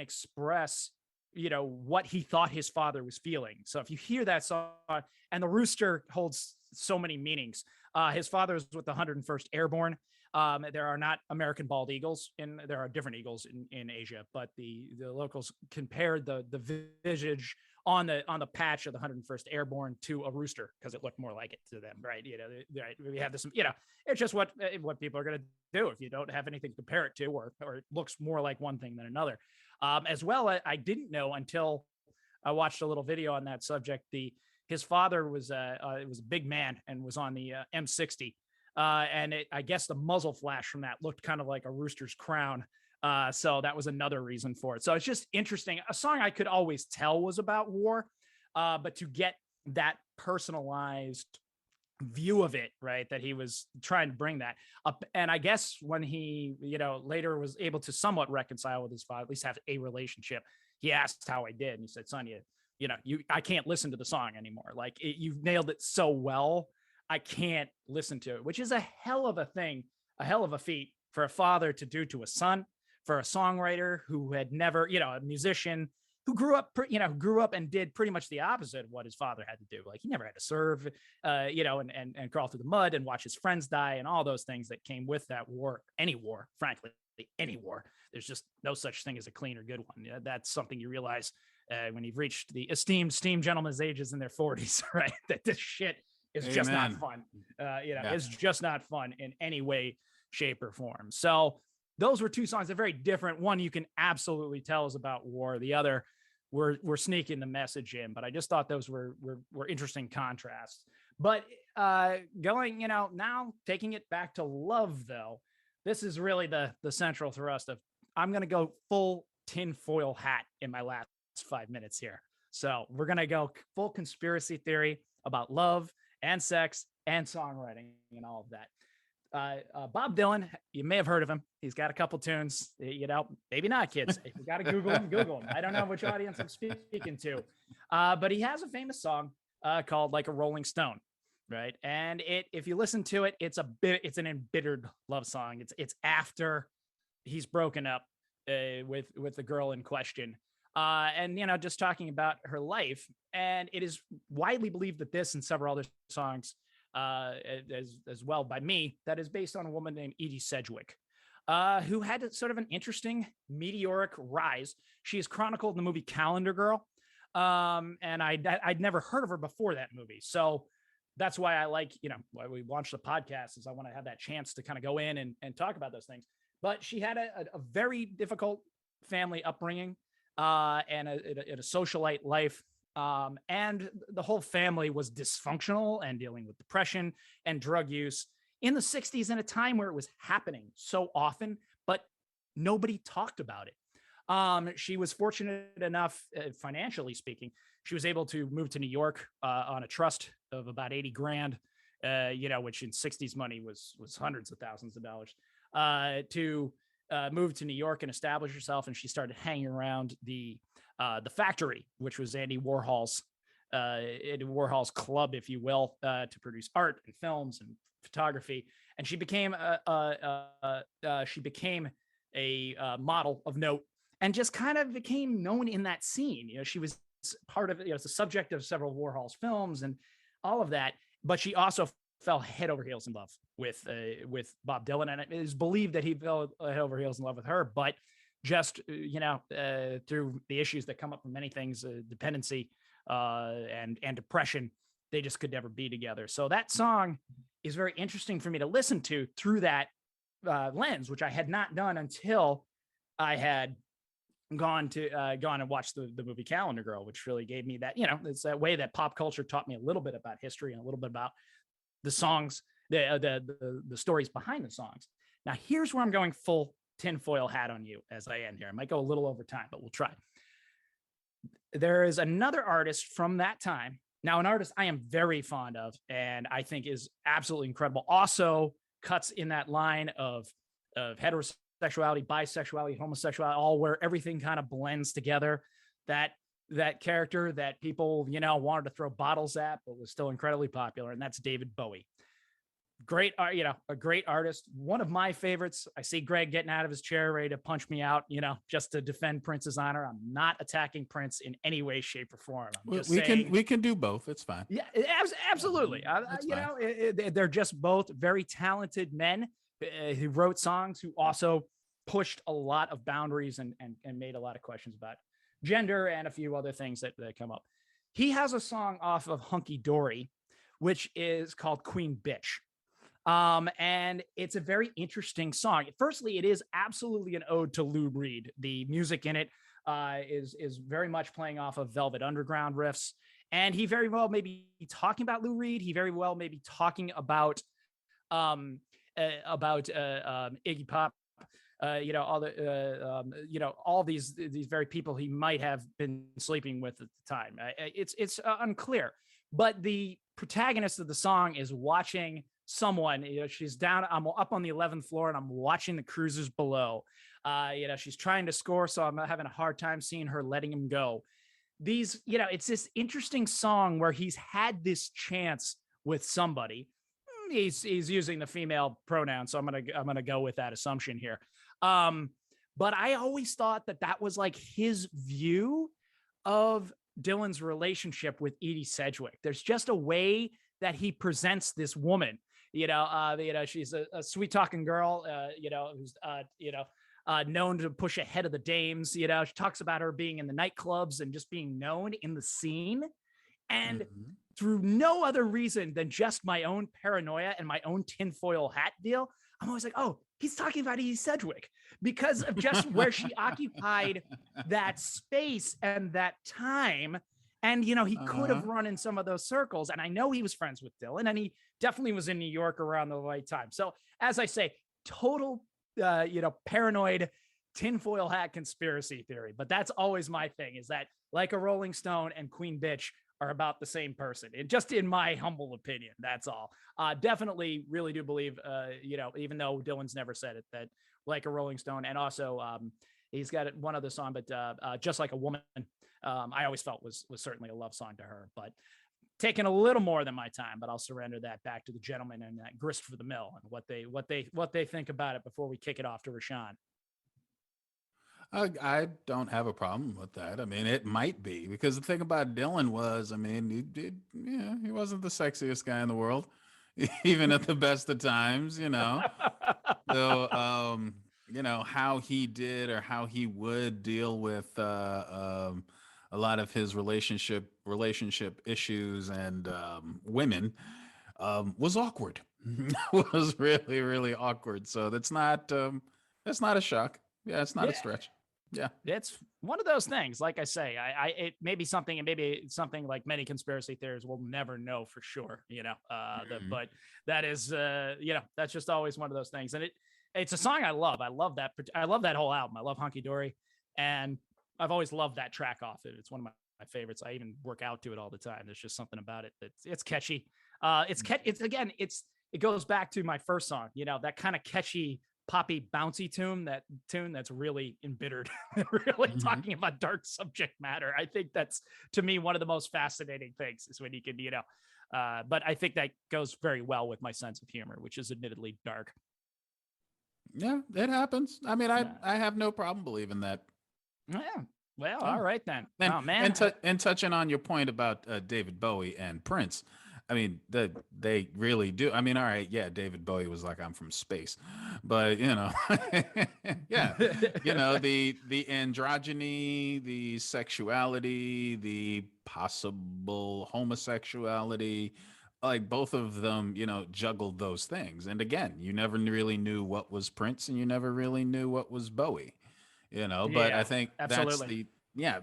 express, what he thought his father was feeling. So if you hear that song, and the rooster holds so many meanings. His father is with the 101st Airborne. There are not American bald eagles, and there are different eagles in Asia, but the locals compared the visage on the patch of the 101st Airborne to a rooster because it looked more like it to them, right? We have this, it's just what people are going to do if you don't have anything to compare it to, or it looks more like one thing than another. As well, I didn't know until I watched a little video on that subject. His father was a big man and was on the M60. And I guess the muzzle flash from that looked kind of like a rooster's crown. So that was another reason for it. So it's just interesting. A song I could always tell was about war, but to get that personalized view of it, right, that he was trying to bring that up. And I guess when he, later was able to somewhat reconcile with his father, at least have a relationship, he asked how I did. And he said, son, I can't listen to the song anymore. Like you've nailed it so well. I can't listen to it, which is a hell of a thing, a hell of a feat for a father to do to a son, for a songwriter who had never, a musician who grew up and did pretty much the opposite of what his father had to do. Like he never had to serve, and crawl through the mud and watch his friends die and all those things that came with that war, any war, frankly, any war. There's just no such thing as a clean or good one. That's something you realize when you've reached the esteemed gentleman's ages in their 40s, right? That this shit is just not fun. It's just not fun in any way, shape, or form. So those were two songs that are very different. One you can absolutely tell is about war. The other, we're sneaking the message in. But I just thought those were interesting contrasts. But going, now taking it back to love, though, this is really the central thrust of I'm going to go full tinfoil hat in my last 5 minutes here. So we're going to go full conspiracy theory about love and sex and songwriting and all of that. Bob Dylan, you may have heard of him. He's got a couple tunes, maybe not, kids. If you got to Google him. I don't know which audience I'm speaking to. But he has a famous song called Like a Rolling Stone, right? And if you listen to it, it's an embittered love song. It's after he's broken up with the girl in question. And just talking about her life. And it is widely believed that this and several other songs as well by me, that is based on a woman named Edie Sedgwick, who had sort of an interesting meteoric rise. She is chronicled in the movie Calendar Girl. And I'd never heard of her before that movie. So that's why I like, why we launched the podcast, is I want to have that chance to kind of go in and talk about those things. But she had a very difficult family upbringing and a socialite life. And the whole family was dysfunctional and dealing with depression and drug use in the 60s, in a time where it was happening so often, but nobody talked about it. She was fortunate enough, financially speaking, she was able to move to New York on a trust of about 80 grand, which in 60s money was hundreds of thousands of dollars, to move to New York and establish herself. And she started hanging around the Factory, which was Andy Warhol's club, if you will, to produce art and films and photography. And she became a model of note, and just kind of became known in that scene. She was part of it. It's the subject of several Warhol's films and all of that. But she also fell head over heels in love with Bob Dylan, and it is believed that he fell head over heels in love with her. But just through the issues that come up from many things, dependency and depression, they just could never be together. So that song is very interesting for me to listen to through that lens, which I had not done until I had gone and watched the movie Calendar Girl, which really gave me that, it's that way that pop culture taught me a little bit about history and a little bit about the songs, the stories behind the songs. Now here's where I'm going full tinfoil hat on you as I end here. I might go a little over time, but we'll try. There is another artist from that time. Now, an artist I am very fond of and I think is absolutely incredible. Also cuts in that line of heterosexuality, bisexuality, homosexuality, all where everything kind of blends together. That character that people, wanted to throw bottles at, but was still incredibly popular. And that's David Bowie. A great artist. One of my favorites. I see Greg getting out of his chair, ready to punch me out, just to defend Prince's honor. I'm not attacking Prince in any way, shape, or form. We can do both. It's fine. Yeah, absolutely. They're just both very talented men who wrote songs, who also pushed a lot of boundaries and made a lot of questions about gender and a few other things that come up. He has a song off of Hunky Dory, which is called Queen Bitch. And it's a very interesting song. Firstly, it is absolutely an ode to Lou Reed. The music in it is very much playing off of Velvet Underground riffs. And he very well may be talking about Lou Reed. He very well may be talking about Iggy Pop, all these very people he might have been sleeping with at the time. It's unclear, but the protagonist of the song is watching someone. She's down. I'm up on the 11th floor, and I'm watching the cruisers below. She's trying to score, so I'm having a hard time seeing her letting him go. these, it's this interesting song where he's had this chance with somebody. He's using the female pronoun, so I'm gonna go with that assumption here. But I always thought that was like his view of Dylan's relationship with Edie Sedgwick. There's just a way that he presents this woman. She's a sweet talking girl. Who's known to push ahead of the dames. She talks about her being in the nightclubs and just being known in the scene. And through no other reason than just my own paranoia and my own tinfoil hat deal, I'm always like, oh, he's talking about Edie Sedgwick because of just where she occupied that space and that time. And, he could have run in some of those circles. And I know he was friends with Dylan, and he definitely was in New York around the right time. So as I say, total, paranoid tinfoil hat conspiracy theory. But that's always my thing, is that Like a Rolling Stone and Queen Bitch are about the same person. And just in my humble opinion, that's all. Definitely really do believe, even though Dylan's never said it, that Like a Rolling Stone, and also he's got one other song, but Just Like a Woman, I always felt was certainly a love song to her, but taking a little more than my time. But I'll surrender that back to the gentleman and that grist for the mill and what they think about it before we kick it off to RaShaun. I don't have a problem with that. I mean, it might be, because the thing about Dylan was, I mean, he wasn't the sexiest guy in the world, even at the best of times, So, how he did or how he would deal with a lot of his relationship issues and women was awkward. Was really, really awkward. So that's not a shock. Yeah, it's not a stretch. Yeah, it's one of those things. Like I say, it may be something, and maybe something like many conspiracy theories will never know for sure. But that is, that's just always one of those things. And it's a song I love. I love that whole album. I love Hunky Dory, and I've always loved that track off it. It's one of my favorites. I even work out to it all the time. There's just something about it it's catchy. It goes back to my first song. That kind of catchy, poppy, bouncy tune that's really embittered, really talking about dark subject matter. I think that's, to me, one of the most fascinating things is when you can, but I think that goes very well with my sense of humor, which is admittedly dark. Yeah, it happens. I mean, I have no problem believing that. Yeah. Well, all right then. And, oh man. And touching on your point about David Bowie and Prince, I mean, they really do. I mean, all right, yeah, David Bowie was like, I'm from space, but yeah, the androgyny, the sexuality, the possible homosexuality, like both of them, juggled those things. And again, you never really knew what was Prince, and you never really knew what was Bowie, but I think absolutely.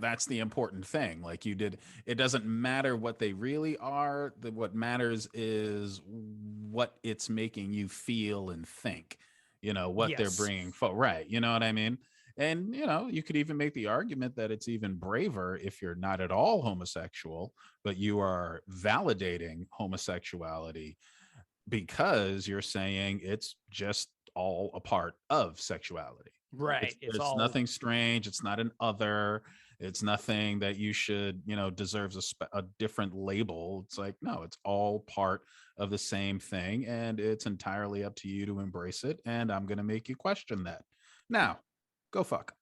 that's the important thing. Like it doesn't matter what they really are. What matters is what it's making you feel and think, what they're bringing forward. Right. You know what I mean? And, you could even make the argument that it's even braver if you're not at all homosexual, but you are validating homosexuality because you're saying it's just all a part of sexuality. Right. It's nothing strange. It's not an other. It's nothing that you should, deserves a different label. It's like, no, it's all part of the same thing. And it's entirely up to you to embrace it. And I'm going to make you question that. Now, go fuck.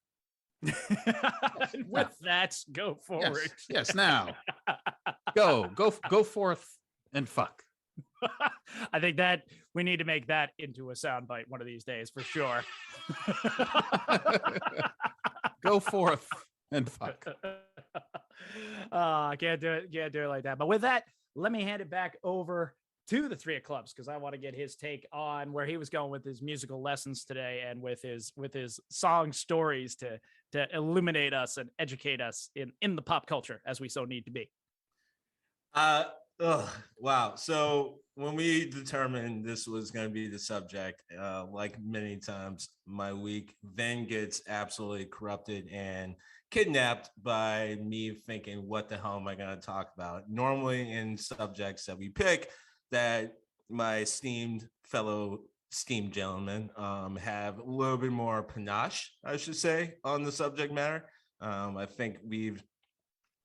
With that, go forward. Yes. Now, go forth and fuck. I think that we need to make that into a soundbite one of these days for sure. Go forth and fuck. I can't do it like that. But with that, let me hand it back over to the Three of Clubs, because I want to get his take on where he was going with his musical lessons today and with his song stories to illuminate us and educate us in the pop culture as we so need to be. Wow. So when we determined this was going to be the subject, like many times, my week then gets absolutely corrupted and kidnapped by me thinking, what the hell am I going to talk about? Normally in subjects that we pick that my fellow esteemed gentlemen have a little bit more panache, I should say, on the subject matter. I think we've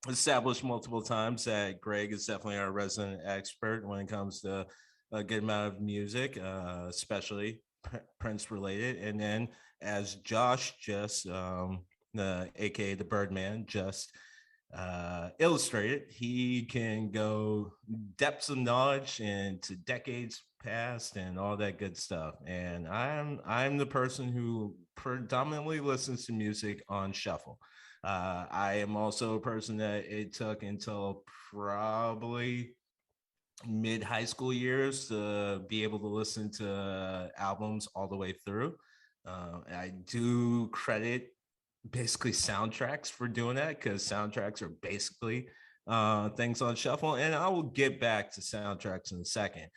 established multiple times that Greg is definitely our resident expert when it comes to a good amount of music, especially Prince related. And then as Josh just, aka the Birdman, just illustrated, he can go depths of knowledge into decades past and all that good stuff. And I'm the person who predominantly listens to music on shuffle. I am also a person that it took until probably mid high school years to be able to listen to albums all the way through. I do credit basically soundtracks for doing that because soundtracks are basically things on shuffle. And I will get back to soundtracks in a second.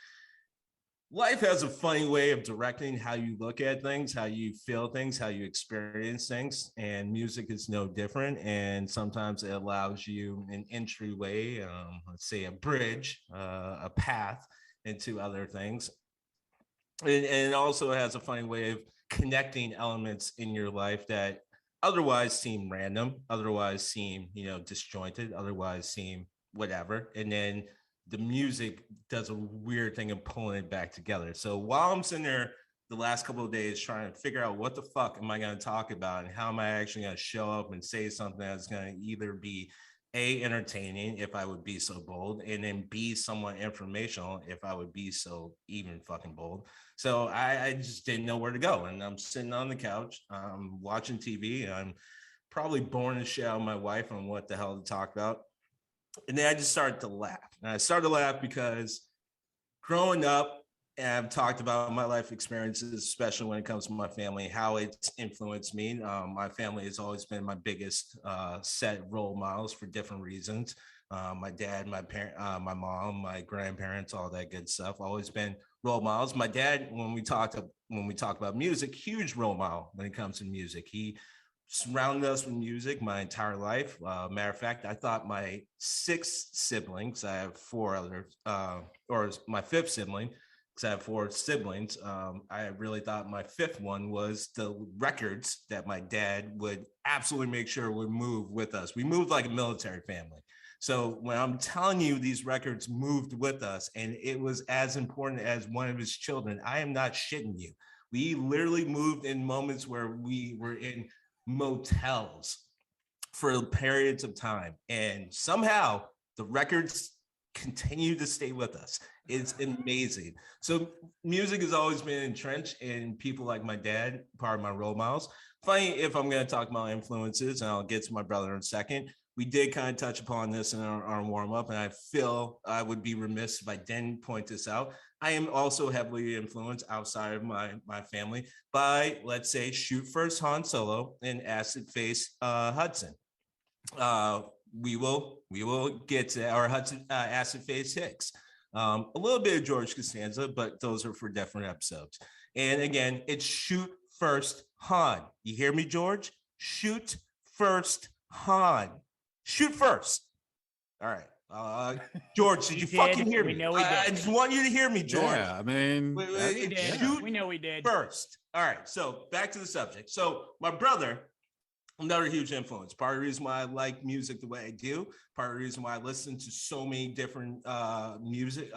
Life has a funny way of directing how you look at things, how you feel things, how you experience things, and music is no different. And sometimes it allows you an entryway, let's say a bridge, a path into other things. And it also has a funny way of connecting elements in your life that otherwise seem random, otherwise seem, disjointed, otherwise seem whatever. And then the music does a weird thing of pulling it back together. So while I'm sitting there the last couple of days trying to figure out what the fuck am I going to talk about and how am I actually going to show up and say something that's going to either be A, entertaining, if I would be so bold, and then B, somewhat informational, if I would be so even fucking bold. So I just didn't know where to go. And I'm sitting on the couch, watching TV, and I'm probably boring the shit out of my wife on what the hell to talk about. And then I just started to laugh. And I started to laugh because growing up, and I've talked about my life experiences, especially when it comes to my family, how it's influenced me. My family has always been my biggest set role models for different reasons. My dad, my parent, my mom, my grandparents, all that good stuff. Always been role models. My dad, when we talk about music, huge role model when it comes to music. He surrounded us with music my entire life. Matter of fact, I thought my sixth siblings, I have four others, or my fifth sibling, because I have four siblings. I really thought my fifth one was the records that my dad would absolutely make sure would move with us. We moved like a military family. So when I'm telling you these records moved with us and it was as important as one of his children, I am not shitting you. We literally moved in moments where we were in motels for periods of time. And somehow the records continue to stay with us. It's amazing. So music has always been entrenched in people like my dad, part of my role models. Funny, if I'm going to talk about influences, and I'll get to my brother in a second, we did kind of touch upon this in our warm-up, and I feel I would be remiss if I didn't point this out. I am also heavily influenced outside of my family by, let's say, Shoot First Han Solo and Acid Face Hudson. We will get to our Hudson Acid Face Hicks. A little bit of George Costanza, but those are for different episodes. And again, it's Shoot First Han. You hear me, George? Shoot First Han. Shoot first. All right. George, did you fucking hear me? We know we did. I just want you to hear me, George. Yeah, I mean, we did. Shoot we know we did. First. All right. So back to the subject. So my brother, another huge influence. Part of the reason why I like music the way I do. Part of the reason why I listen to so many different music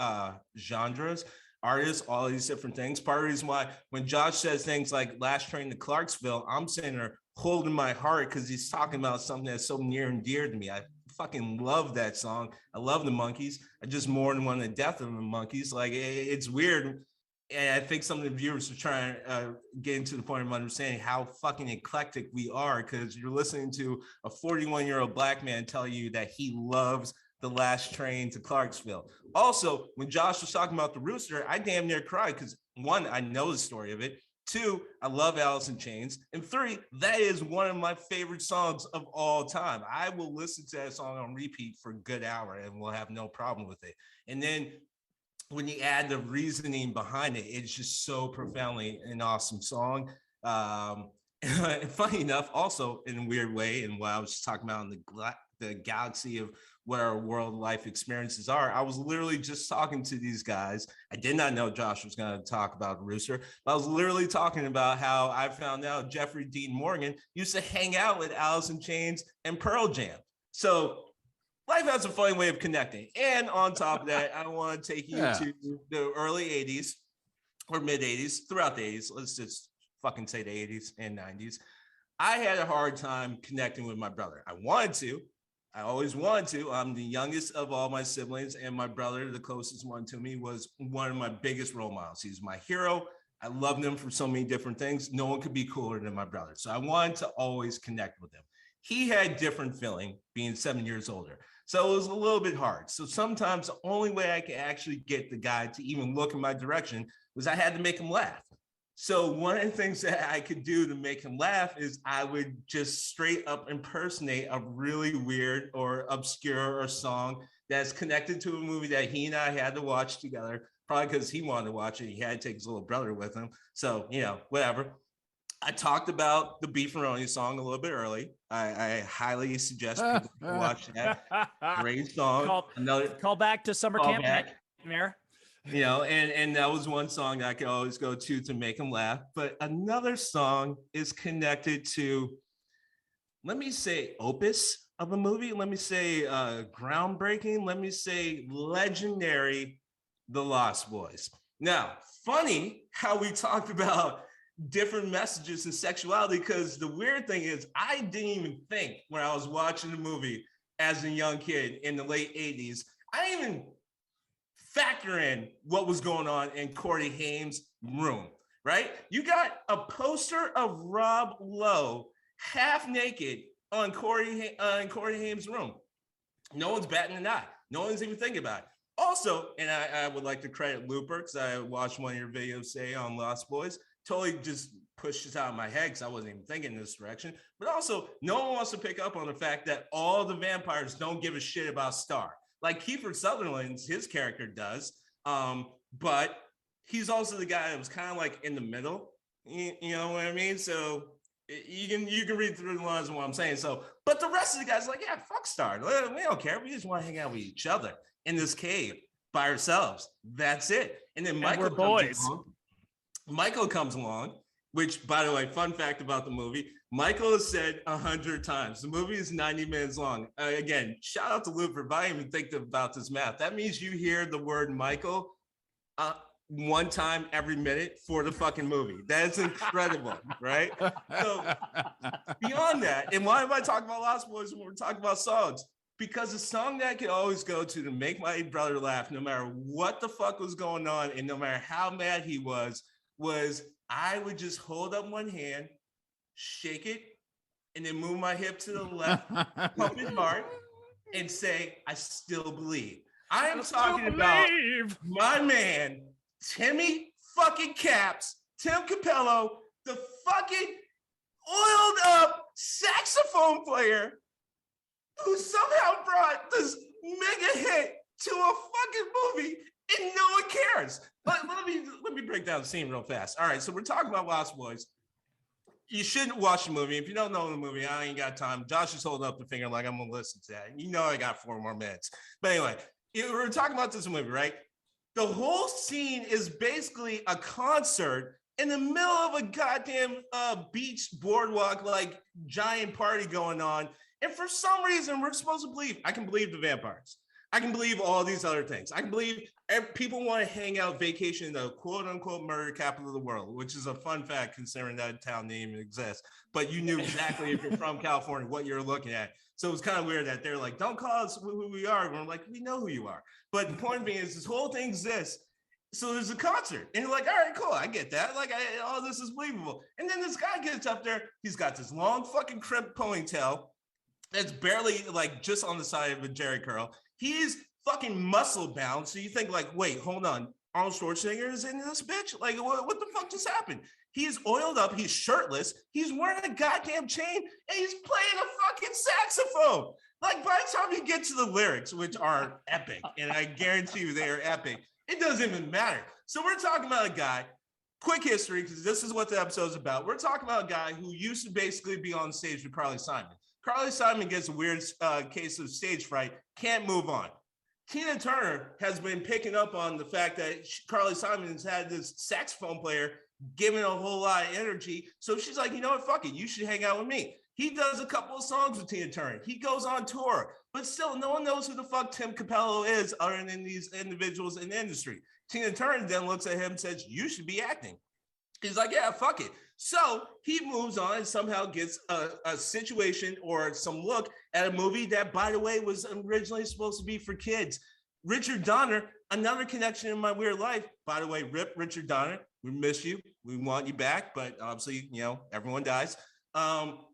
genres, artists, all these different things. Part of the reason why when Josh says things like Last Train to Clarksville, I'm sitting there holding my heart because he's talking about something that's so near and dear to me. I fucking love that song. I love the Monkees. I just mourn one the death of the Monkees. Like it's weird. And I think some of the viewers are trying to get into the point of understanding how fucking eclectic we are because you're listening to a 41-year-old black man tell you that he loves The Last Train to Clarksville. Also, when Josh was talking about the Rooster, I damn near cried because one, I know the story of it. Two, I love Alice in Chains. And three, that is one of my favorite songs of all time. I will listen to that song on repeat for a good hour and will have no problem with it. And then when you add the reasoning behind it, it's just so profoundly an awesome song. Funny enough, also in a weird way, and what I was just talking about in the galaxy of what our world life experiences are, I was literally just talking to these guys. I did not know Josh was going to talk about Rooster, but I was literally talking about how I found out Jeffrey Dean Morgan used to hang out with Alice in Chains and Pearl Jam. So life has a funny way of connecting. And on top of that, I want to take you to the early 80s or mid 80s, throughout the 80s. Let's just fucking say the 80s and 90s. I had a hard time connecting with my brother. I wanted to. I always wanted to. I'm the youngest of all my siblings, and my brother, the closest one to me, was one of my biggest role models. He's my hero. I loved him for so many different things. No one could be cooler than my brother. So I wanted to always connect with him. He had different feeling being 7 years older. So it was a little bit hard. So sometimes the only way I could actually get the guy to even look in my direction was I had to make him laugh. So one of the things that I could do to make him laugh is I would just straight up impersonate a really weird or obscure or song that's connected to a movie that he and I had to watch together, probably because he wanted to watch it. He had to take his little brother with him. So, whatever. I talked about the Beefaroni song a little bit early. I highly suggest people watch that. Great song. Call back to Summer Camp Nightmare. And that was one song that I could always go to make him laugh. But another song is connected to, let me say, opus of a movie. Let me say groundbreaking. Let me say legendary, The Lost Boys. Now, funny how we talked about different messages and sexuality, because the weird thing is I didn't even think when I was watching the movie as a young kid in the late 80s, I didn't even factor in what was going on in Corey Haim's room, right? You got a poster of Rob Lowe half naked on Corey Haim's room. No one's batting an eye. No one's even thinking about it. Also, and I would like to credit Looper, because I watched one of your videos say on Lost Boys, totally just pushed this out of my head because I wasn't even thinking in this direction. But also, no one wants to pick up on the fact that all the vampires don't give a shit about Star. Like Kiefer Sutherland's, his character does, but he's also the guy that was kind of like in the middle. You know what I mean? So you can read through the lines of what I'm saying. So, but the rest of the guys are like, yeah, fuck Star. We don't care. We just want to hang out with each other in this cave by ourselves. That's it. And then Michael comes along, which, by the way, fun fact about the movie, Michael has said 100 times. The movie is 90 minutes long. Again, shout out to Looper, but I didn't even think about this math. That means you hear the word Michael one time every minute for the fucking movie. That is incredible, right? So beyond that, and why am I talking about Lost Boys when we're talking about songs? Because the song that I could always go to make my brother laugh, no matter what the fuck was going on and no matter how mad he was I would just hold up one hand, shake it, and then move my hip to the left, pump it hard, and say, I still believe. I am talking about my man, Timmy fucking Caps, Tim Capello, the fucking oiled up saxophone player who somehow brought this mega hit to a fucking movie and no one cares. But let me break down the scene real fast. All right, so we're talking about Lost Boys. You shouldn't watch the movie. If you don't know the movie, I ain't got time. Josh is holding up the finger like I'm gonna listen to that. You know I got 4 more minutes. But anyway, we're talking about this movie, right? The whole scene is basically a concert in the middle of a goddamn beach boardwalk, like giant party going on. And for some reason, we're supposed to believe, I can believe the vampires. I can believe all these other things. I can believe people want to hang out, vacation in the quote unquote murder capital of the world, which is a fun fact considering that town didn't even exist. But you knew exactly if you're from California, what you're looking at. So it was kind of weird that they're like, don't call us who we are. And we're like, we know who you are. But the point being is this whole thing exists. So there's a concert and you're like, all right, cool. I get that. Like all this is believable. And then this guy gets up there. He's got this long fucking crimped ponytail that's barely like just on the side of a jerry curl. He's fucking muscle bound. So you think like, wait, hold on. Arnold Schwarzenegger is in this bitch? Like, what the fuck just happened? He's oiled up. He's shirtless. He's wearing a goddamn chain and he's playing a fucking saxophone. Like by the time you get to the lyrics, which are epic, and I guarantee you they are epic, it doesn't even matter. So we're talking about a guy, quick history, because this is what the episode's about. We're talking about a guy who used to basically be on stage with Carly Simon. Carly Simon gets a weird case of stage fright, can't move on. Tina Turner has been picking up on the fact that Carly Simon's had this saxophone player giving a whole lot of energy. So she's like, you know what, fuck it, you should hang out with me. He does a couple of songs with Tina Turner. He goes on tour. but still, no one knows who the fuck Tim Capello is other than these individuals in the industry. Tina Turner then looks at him and says, "You should be acting." He's like, "Yeah, fuck it." So he moves on and somehow gets a situation or some look at a movie that, by the way, was originally supposed to be for kids. Richard Donner, another connection in my weird life. By the way, rip Richard Donner. We miss you. We want you back, but obviously, everyone dies.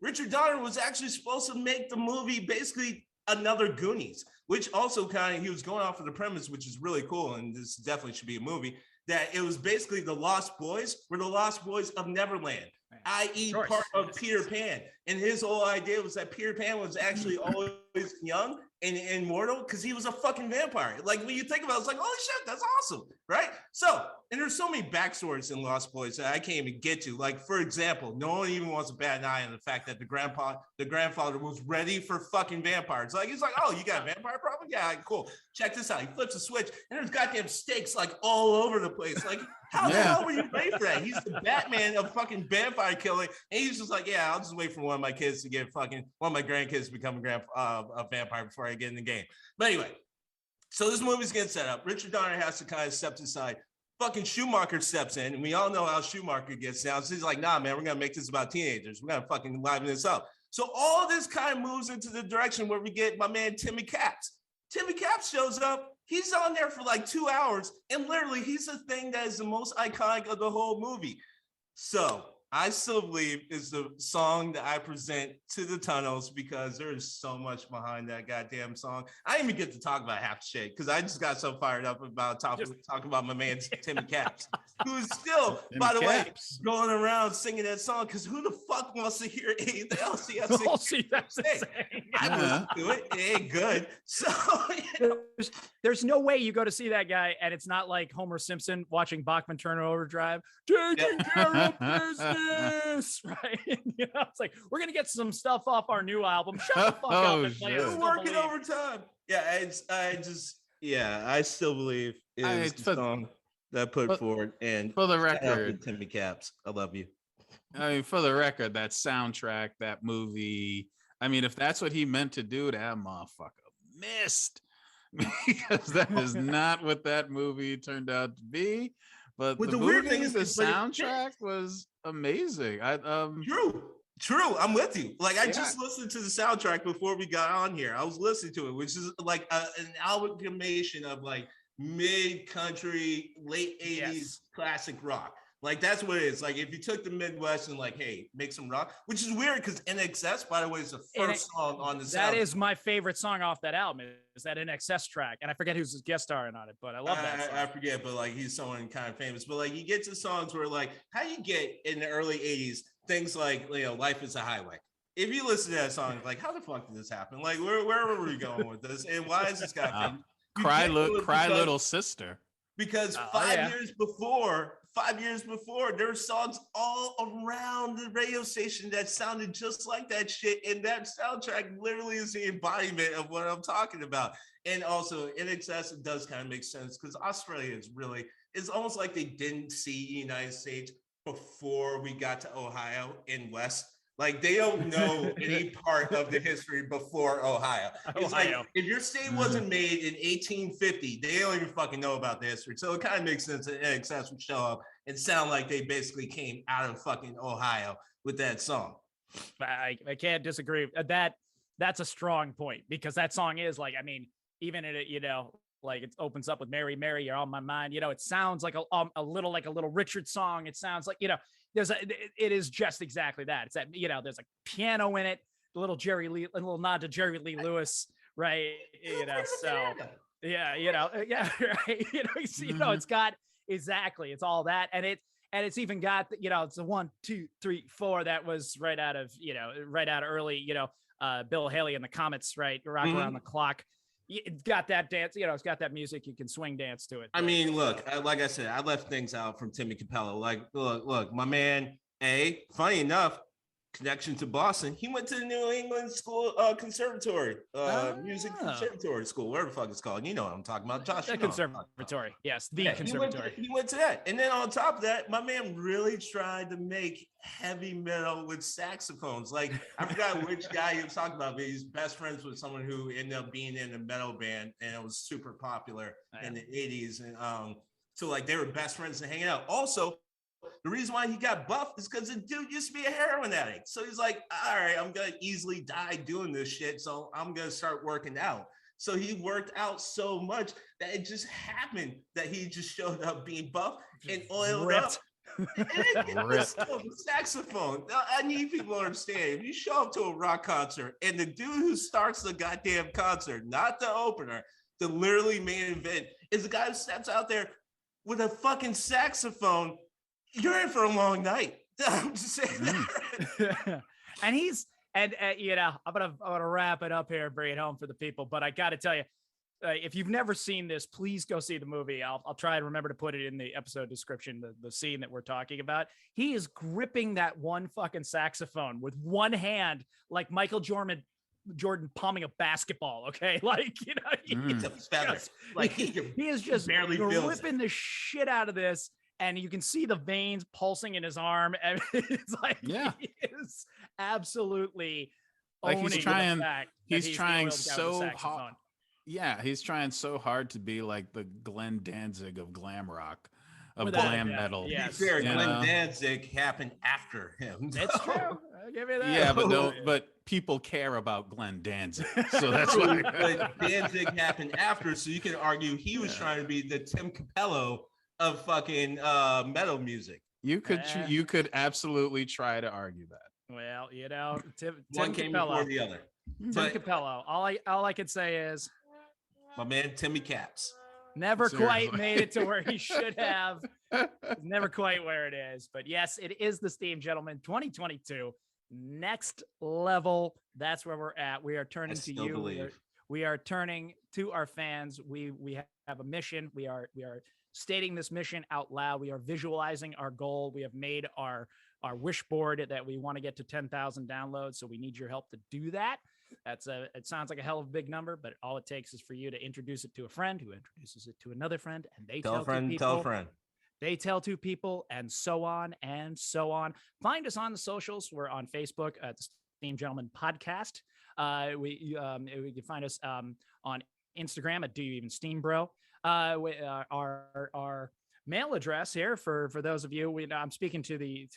Richard Donner was actually supposed to make the movie basically another Goonies, which also he was going off of the premise, which is really cool, and this definitely should be a movie, that it was basically the Lost Boys were the Lost Boys of Neverland, i.e. part of Peter Pan. And his whole idea was that Peter Pan was actually always young and immortal because he was a fucking vampire. Like, when you think about it, it's like, holy shit, that's awesome, right? So, and there's so many backstories in Lost Boys that I can't even get to. Like, for example, no one even wants to bat an eye on the fact that the grandfather was ready for fucking vampires. Like, he's like, "Oh, you got a vampire problem? Yeah, cool. Check this out." He flips a switch and there's goddamn stakes like all over the place. Like, how the hell were you ready for that? He's the Batman of fucking vampire killing. And he's just like, "Yeah, I'll just wait for one of my kids to get one of my grandkids to become a vampire before I get in the game." But anyway, so this movie's getting set up. Richard Donner has to kind of step aside. Fucking Schumacher steps in, and we all know how Schumacher gets down. So he's like, "Nah, man, we're gonna make this about teenagers. We're gonna fucking liven this up." So all this kind of moves into the direction where we get my man Timmy Caps. Timmy Caps shows up. He's on there for like 2 hours, and literally he's the thing that is the most iconic of the whole movie. So I still believe is the song that I present to the tunnels because there is so much behind that goddamn song. I didn't even get to talk about half shit because I just got so fired up about talking about my man Timmy Caps, who is still, by the way, going around singing that song because who the fuck wants to hear anything else he has to say? I listened to it. It ain't good. So there's no way you go to see that guy and it's not like Homer Simpson watching Bachman Turner Overdrive, taking care of business, right? It's like, we're gonna get some stuff off our new album. Shut the fuck up and play it. We're working overtime. Yeah, I still believe it's the song that put forward. And for the record, Timmy Caps, I love you. I mean, for the record, that soundtrack, that movie, I mean, if that's what he meant to do, that motherfucker missed. Because that is not what that movie turned out to be. But the weird thing is the soundtrack was amazing. True. I'm with you. Like, I just listened to the soundtrack before we got on here. I was listening to it, which is like an amalgamation of like mid-country, late 80s classic rock. Like, that's what it is. Like, if you took the Midwest and like, hey, make some rock, which is weird because NXS, by the way, is the first song on the soundtrack. That is my favorite song off that album, is that NXS track. And I forget who's guest starring on it, but I love that song. I forget, but like, he's someone kind of famous. But like, you get to songs where like, how you get in the early 80s, things like, Life is a Highway. If you listen to that song, like, how the fuck did this happen? Like, where were we going with this? And why is this guy famous? Cry Little Sister. Because 5 years before, there were songs all around the radio station that sounded just like that shit. And that soundtrack literally is the embodiment of what I'm talking about. And also, NXS, it does kind of make sense because Australia is really, it's almost like they didn't see the United States before we got to Ohio and West. Like, they don't know any part of the history before Ohio. It's like, if your state wasn't made in 1850, they don't even fucking know about the history. So it kind of makes sense that NXS would show up and sound like they basically came out of fucking Ohio with that song. I can't disagree. That's a strong point because that song is like, I mean, even in it, like, it opens up with Mary, Mary, you're on my mind. It sounds like a little Richard song. It sounds like, it is just exactly that. It's that, there's a piano in it, a little nod to Jerry Lee Lewis, right? Right. It's got exactly, it's all that, and it's even got, it's a 1, 2, 3, 4 that was right out of early, Bill Haley and the Comets, right? Rock Around the Clock. It's got that dance, it's got that music. You can swing dance to it. I mean, look, like I said, I left things out from Timmy Capello. Like, look, my man, funny enough, connection to Boston. He went to the New England School Conservatory, Music Conservatory School, whatever the fuck it's called. You know what I'm talking about, Josh. The conservatory, yes, the conservatory. He went to that, and then on top of that, my man really tried to make heavy metal with saxophones. Like I forgot which guy he was talking about, but he's best friends with someone who ended up being in a metal band, and it was super popular in the '80s, and so like they were best friends and hanging out. Also, the reason why he got buff is because the dude used to be a heroin addict. So he's like, all right, I'm going to easily die doing this shit. So I'm going to start working out. So he worked out so much that it just happened that he just showed up being buff and oiled up. And the saxophone. Now, I need people to understand. If you show up to a rock concert and the dude who starts the goddamn concert, not the opener, the literally main event, is the guy who steps out there with a fucking saxophone, you're in for a long night. I'm just saying that. And you know, I'm gonna wrap it up here and bring it home for the people. But I got to tell you, if you've never seen this, please go see the movie. I'll try and remember to put it in the episode description, the scene that we're talking about. He is gripping that one fucking saxophone with one hand, like Michael Jordan palming a basketball. Okay, like, you know, it's a feather. Like he is just barely ripping the shit out of this. And you can see the veins pulsing in his arm. And it's like, he is absolutely like he's trying so hard. Yeah, he's trying so hard to be like the Glenn Danzig of glam rock, of glam metal. Yes. Fair, Glenn Danzig happened after him. That's true. I'll give you that. Yeah, but people care about Glenn Danzig, so that's why. But Danzig happened after, so you can argue he was trying to be the Tim Capello of fucking metal music. You could absolutely try to argue that. Well, you know, Tim came Capello, before the other. Tim Capello. All I could say is, my man Timmy Caps never quite made it to where he should have. Never quite where it is. But yes, it is the Steam Gentleman 2022 next level. That's where we're at. We are turning to you. We are turning to our fans. We have a mission. We are stating this mission out loud. We are visualizing our goal. We have made our wish board that we want to get to 10,000 downloads. So we need your help to do that. It sounds like a hell of a big number, but all it takes is for you to introduce it to a friend who introduces it to another friend, and they tell a friend. They tell two people, and so on and so on. Find us on the socials. We're on Facebook at the Steam Gentleman Podcast. We can find us on Instagram at Do You Even Steam Bro. Our mail address here for those of you. I'm speaking to the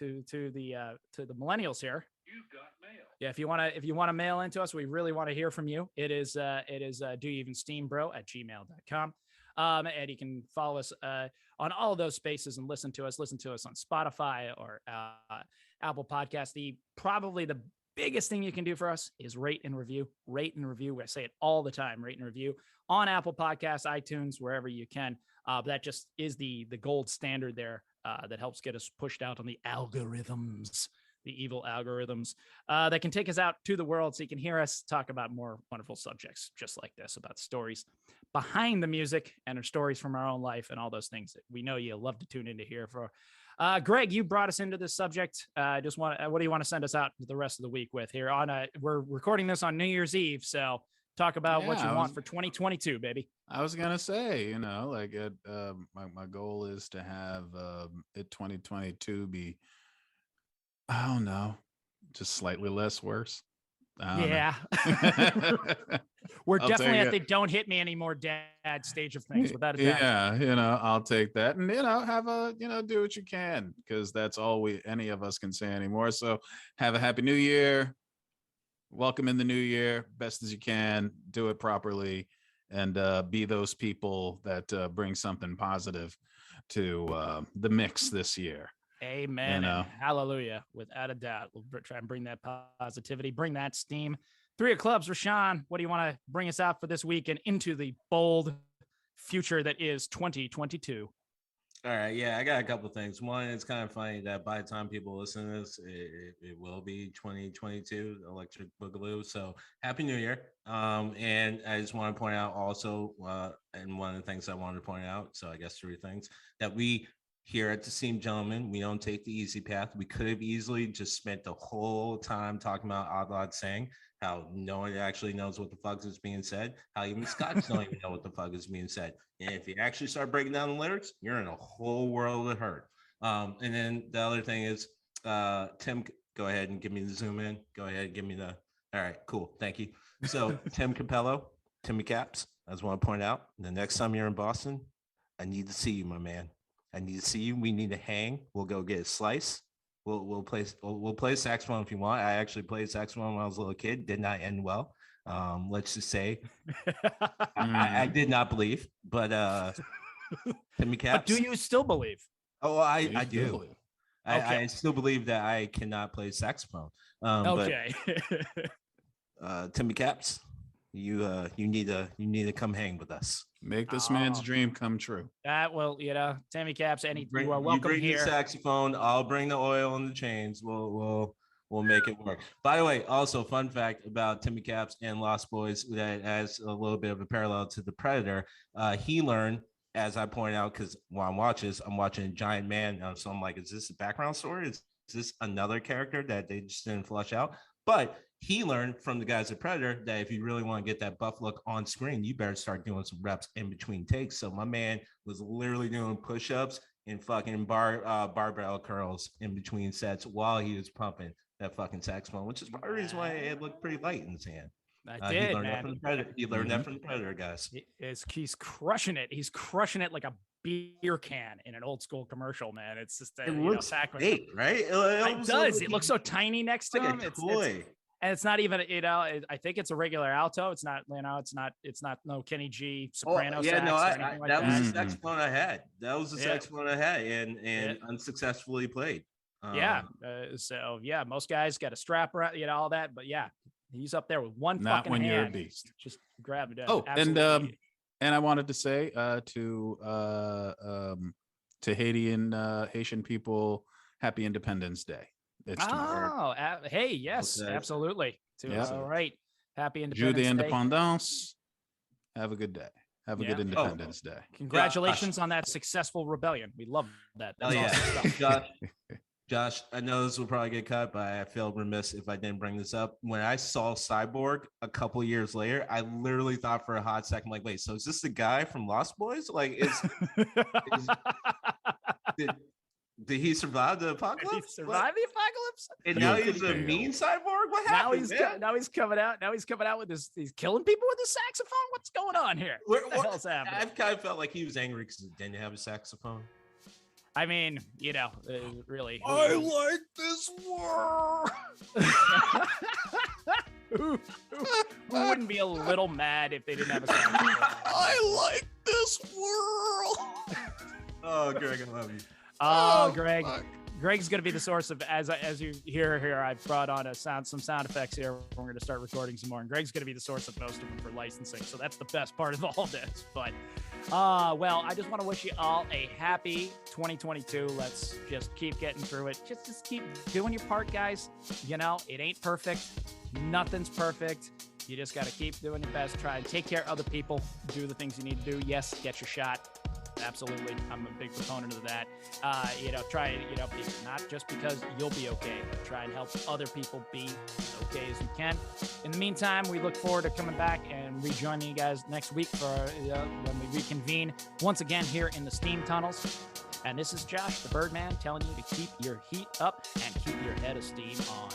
millennials here. You've got mail. Yeah, if you want to mail into us, we really want to hear from you. It is doyouevensteambro@gmail.com. And you can follow us on all of those spaces and listen to us on Spotify or Apple Podcasts. Probably the biggest thing you can do for us is rate and review. I say it all the time. Rate and review on Apple Podcasts, iTunes, wherever you can. That just is the gold standard there that helps get us pushed out on the algorithms, the evil algorithms that can take us out to the world, so you can hear us talk about more wonderful subjects just like this, about stories behind the music and our stories from our own life and all those things that we know you love to tune in to hear. For Greg, you brought us into this subject. What do you want to send us out the rest of the week with here? We're recording this on New Year's Eve, so talk about what you want for 2022, baby. I was gonna say, like my goal is to have it 2022 be, I don't know, just slightly less worse. Yeah. We're definitely at the don't hit me anymore dad stage of things, without a doubt. Yeah, I'll take that. And have do what you can, because that's all any of us can say anymore. So have a happy new year. Welcome in the new year, best as you can, do it properly, and be those people that bring something positive to the mix this year. Amen. Hallelujah. Without a doubt. We'll try and bring that positivity, bring that steam. 3 of Clubs, RaShaun, what do you want to bring us out for this week and into the bold future that is 2022? All right. Yeah, I got a couple of things. One, it's kind of funny that by the time people listen to this, it will be 2022 Electric Boogaloo. So happy New Year. And I just want to point out also, and one of the things I wanted to point out, so I guess 3 things, that we here at the Steam Gentlemen, we don't take the easy path. We could have easily just spent the whole time talking about Oddlod saying how no one actually knows what the fuck is being said, how even Scots don't even know what the fuck is being said. And if you actually start breaking down the lyrics, you're in a whole world of hurt. And then the other thing is, Tim, go ahead and give me the zoom in. Go ahead and give me the. All right, cool. Thank you. So, Tim Capello, Timmy Caps, I just want to point out the next time you're in Boston, I need to see you, my man. I need to see you. We need to hang. We'll go get a slice. We'll play saxophone if you want. I actually played saxophone when I was a little kid. Did not end well. Let's just say I did not believe, but Timmy Caps. But do you still believe? Oh, I do. Okay. I still believe that I cannot play saxophone. Okay. But, Timmy Caps, you need to come hang with us. Make this man's dream come true. Well, Timmy Caps, you are welcome bring here. The saxophone. I'll bring the oil and the chains. We'll make it work. By the way, also fun fact about Timmy Caps and Lost Boys that has a little bit of a parallel to the Predator. He learned, as I point out, because while I'm watching Giant Man. So I'm like, is this a background story? Is this another character that they just didn't flush out? But he learned from the guys at Predator that if you really want to get that buff look on screen, you better start doing some reps in between takes. So my man was literally doing push-ups and fucking barbell curls in between sets while he was pumping that fucking saxophone, which is part of the reason why it looked pretty light in his hand. He learned that from the Predator. He learned that from the Predator guys. He's crushing it. He's crushing it like a beer can in an old school commercial, man. It's just it looks fake, right? It does. It looks so tiny next to him. It's toy. And it's not even, I think it's a regular alto. It's not, it's not no Kenny G soprano. Yeah, no, that was the saxophone I had. That was the saxophone I had and unsuccessfully played. So most guys got a strap around, all that, but he's up there with one not fucking when hand. You're a beast. Just grab it. And I wanted to say to Haiti and Haitian people, Happy Independence Day. It's tomorrow. Hey, yes, absolutely. All right. Happy Independence Day. Independence. Have a good day. Have a good Independence Day. Congratulations on that successful rebellion. We love that. That's awesome stuff. Josh, I know this will probably get cut, but I feel remiss if I didn't bring this up. When I saw Cyborg a couple years later, I literally thought for a hot second, like, wait, so is this the guy from Lost Boys? Like, did he survive the apocalypse? Did he survive the apocalypse? And now he's a mean cyborg? What happened? Now he's coming out with this. He's killing people with his saxophone. What's going on here? What the hell's happening? I've kind of felt like he was angry because he didn't have a saxophone. I mean, really. I like this world. Who wouldn't be a little mad if they didn't have a saxophone? I like this world. Oh, Greg, I love you. Oh, Greg. Fuck. Greg's going to be the source of, as you hear here, I've brought on some sound effects here. We're going to start recording some more, and Greg's going to be the source of most of them for licensing. So that's the best part of all this. But, well, I just want to wish you all a happy 2022. Let's just keep getting through it. Just keep doing your part, guys. It ain't perfect. Nothing's perfect. You just got to keep doing your best. Try and take care of other people. Do the things you need to do. Yes, get your shot. Absolutely. I'm a big proponent of that. Try and, not just because you'll be okay, but try and help other people be as okay as you can. In the meantime, we look forward to coming back and rejoining you guys next week for when we reconvene once again here in the Steam Tunnels. And this is Josh, the Birdman, telling you to keep your heat up and keep your head of steam on.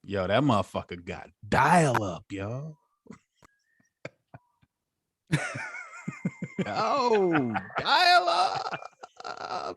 Yo, that motherfucker got dial up, yo. Oh, dial up.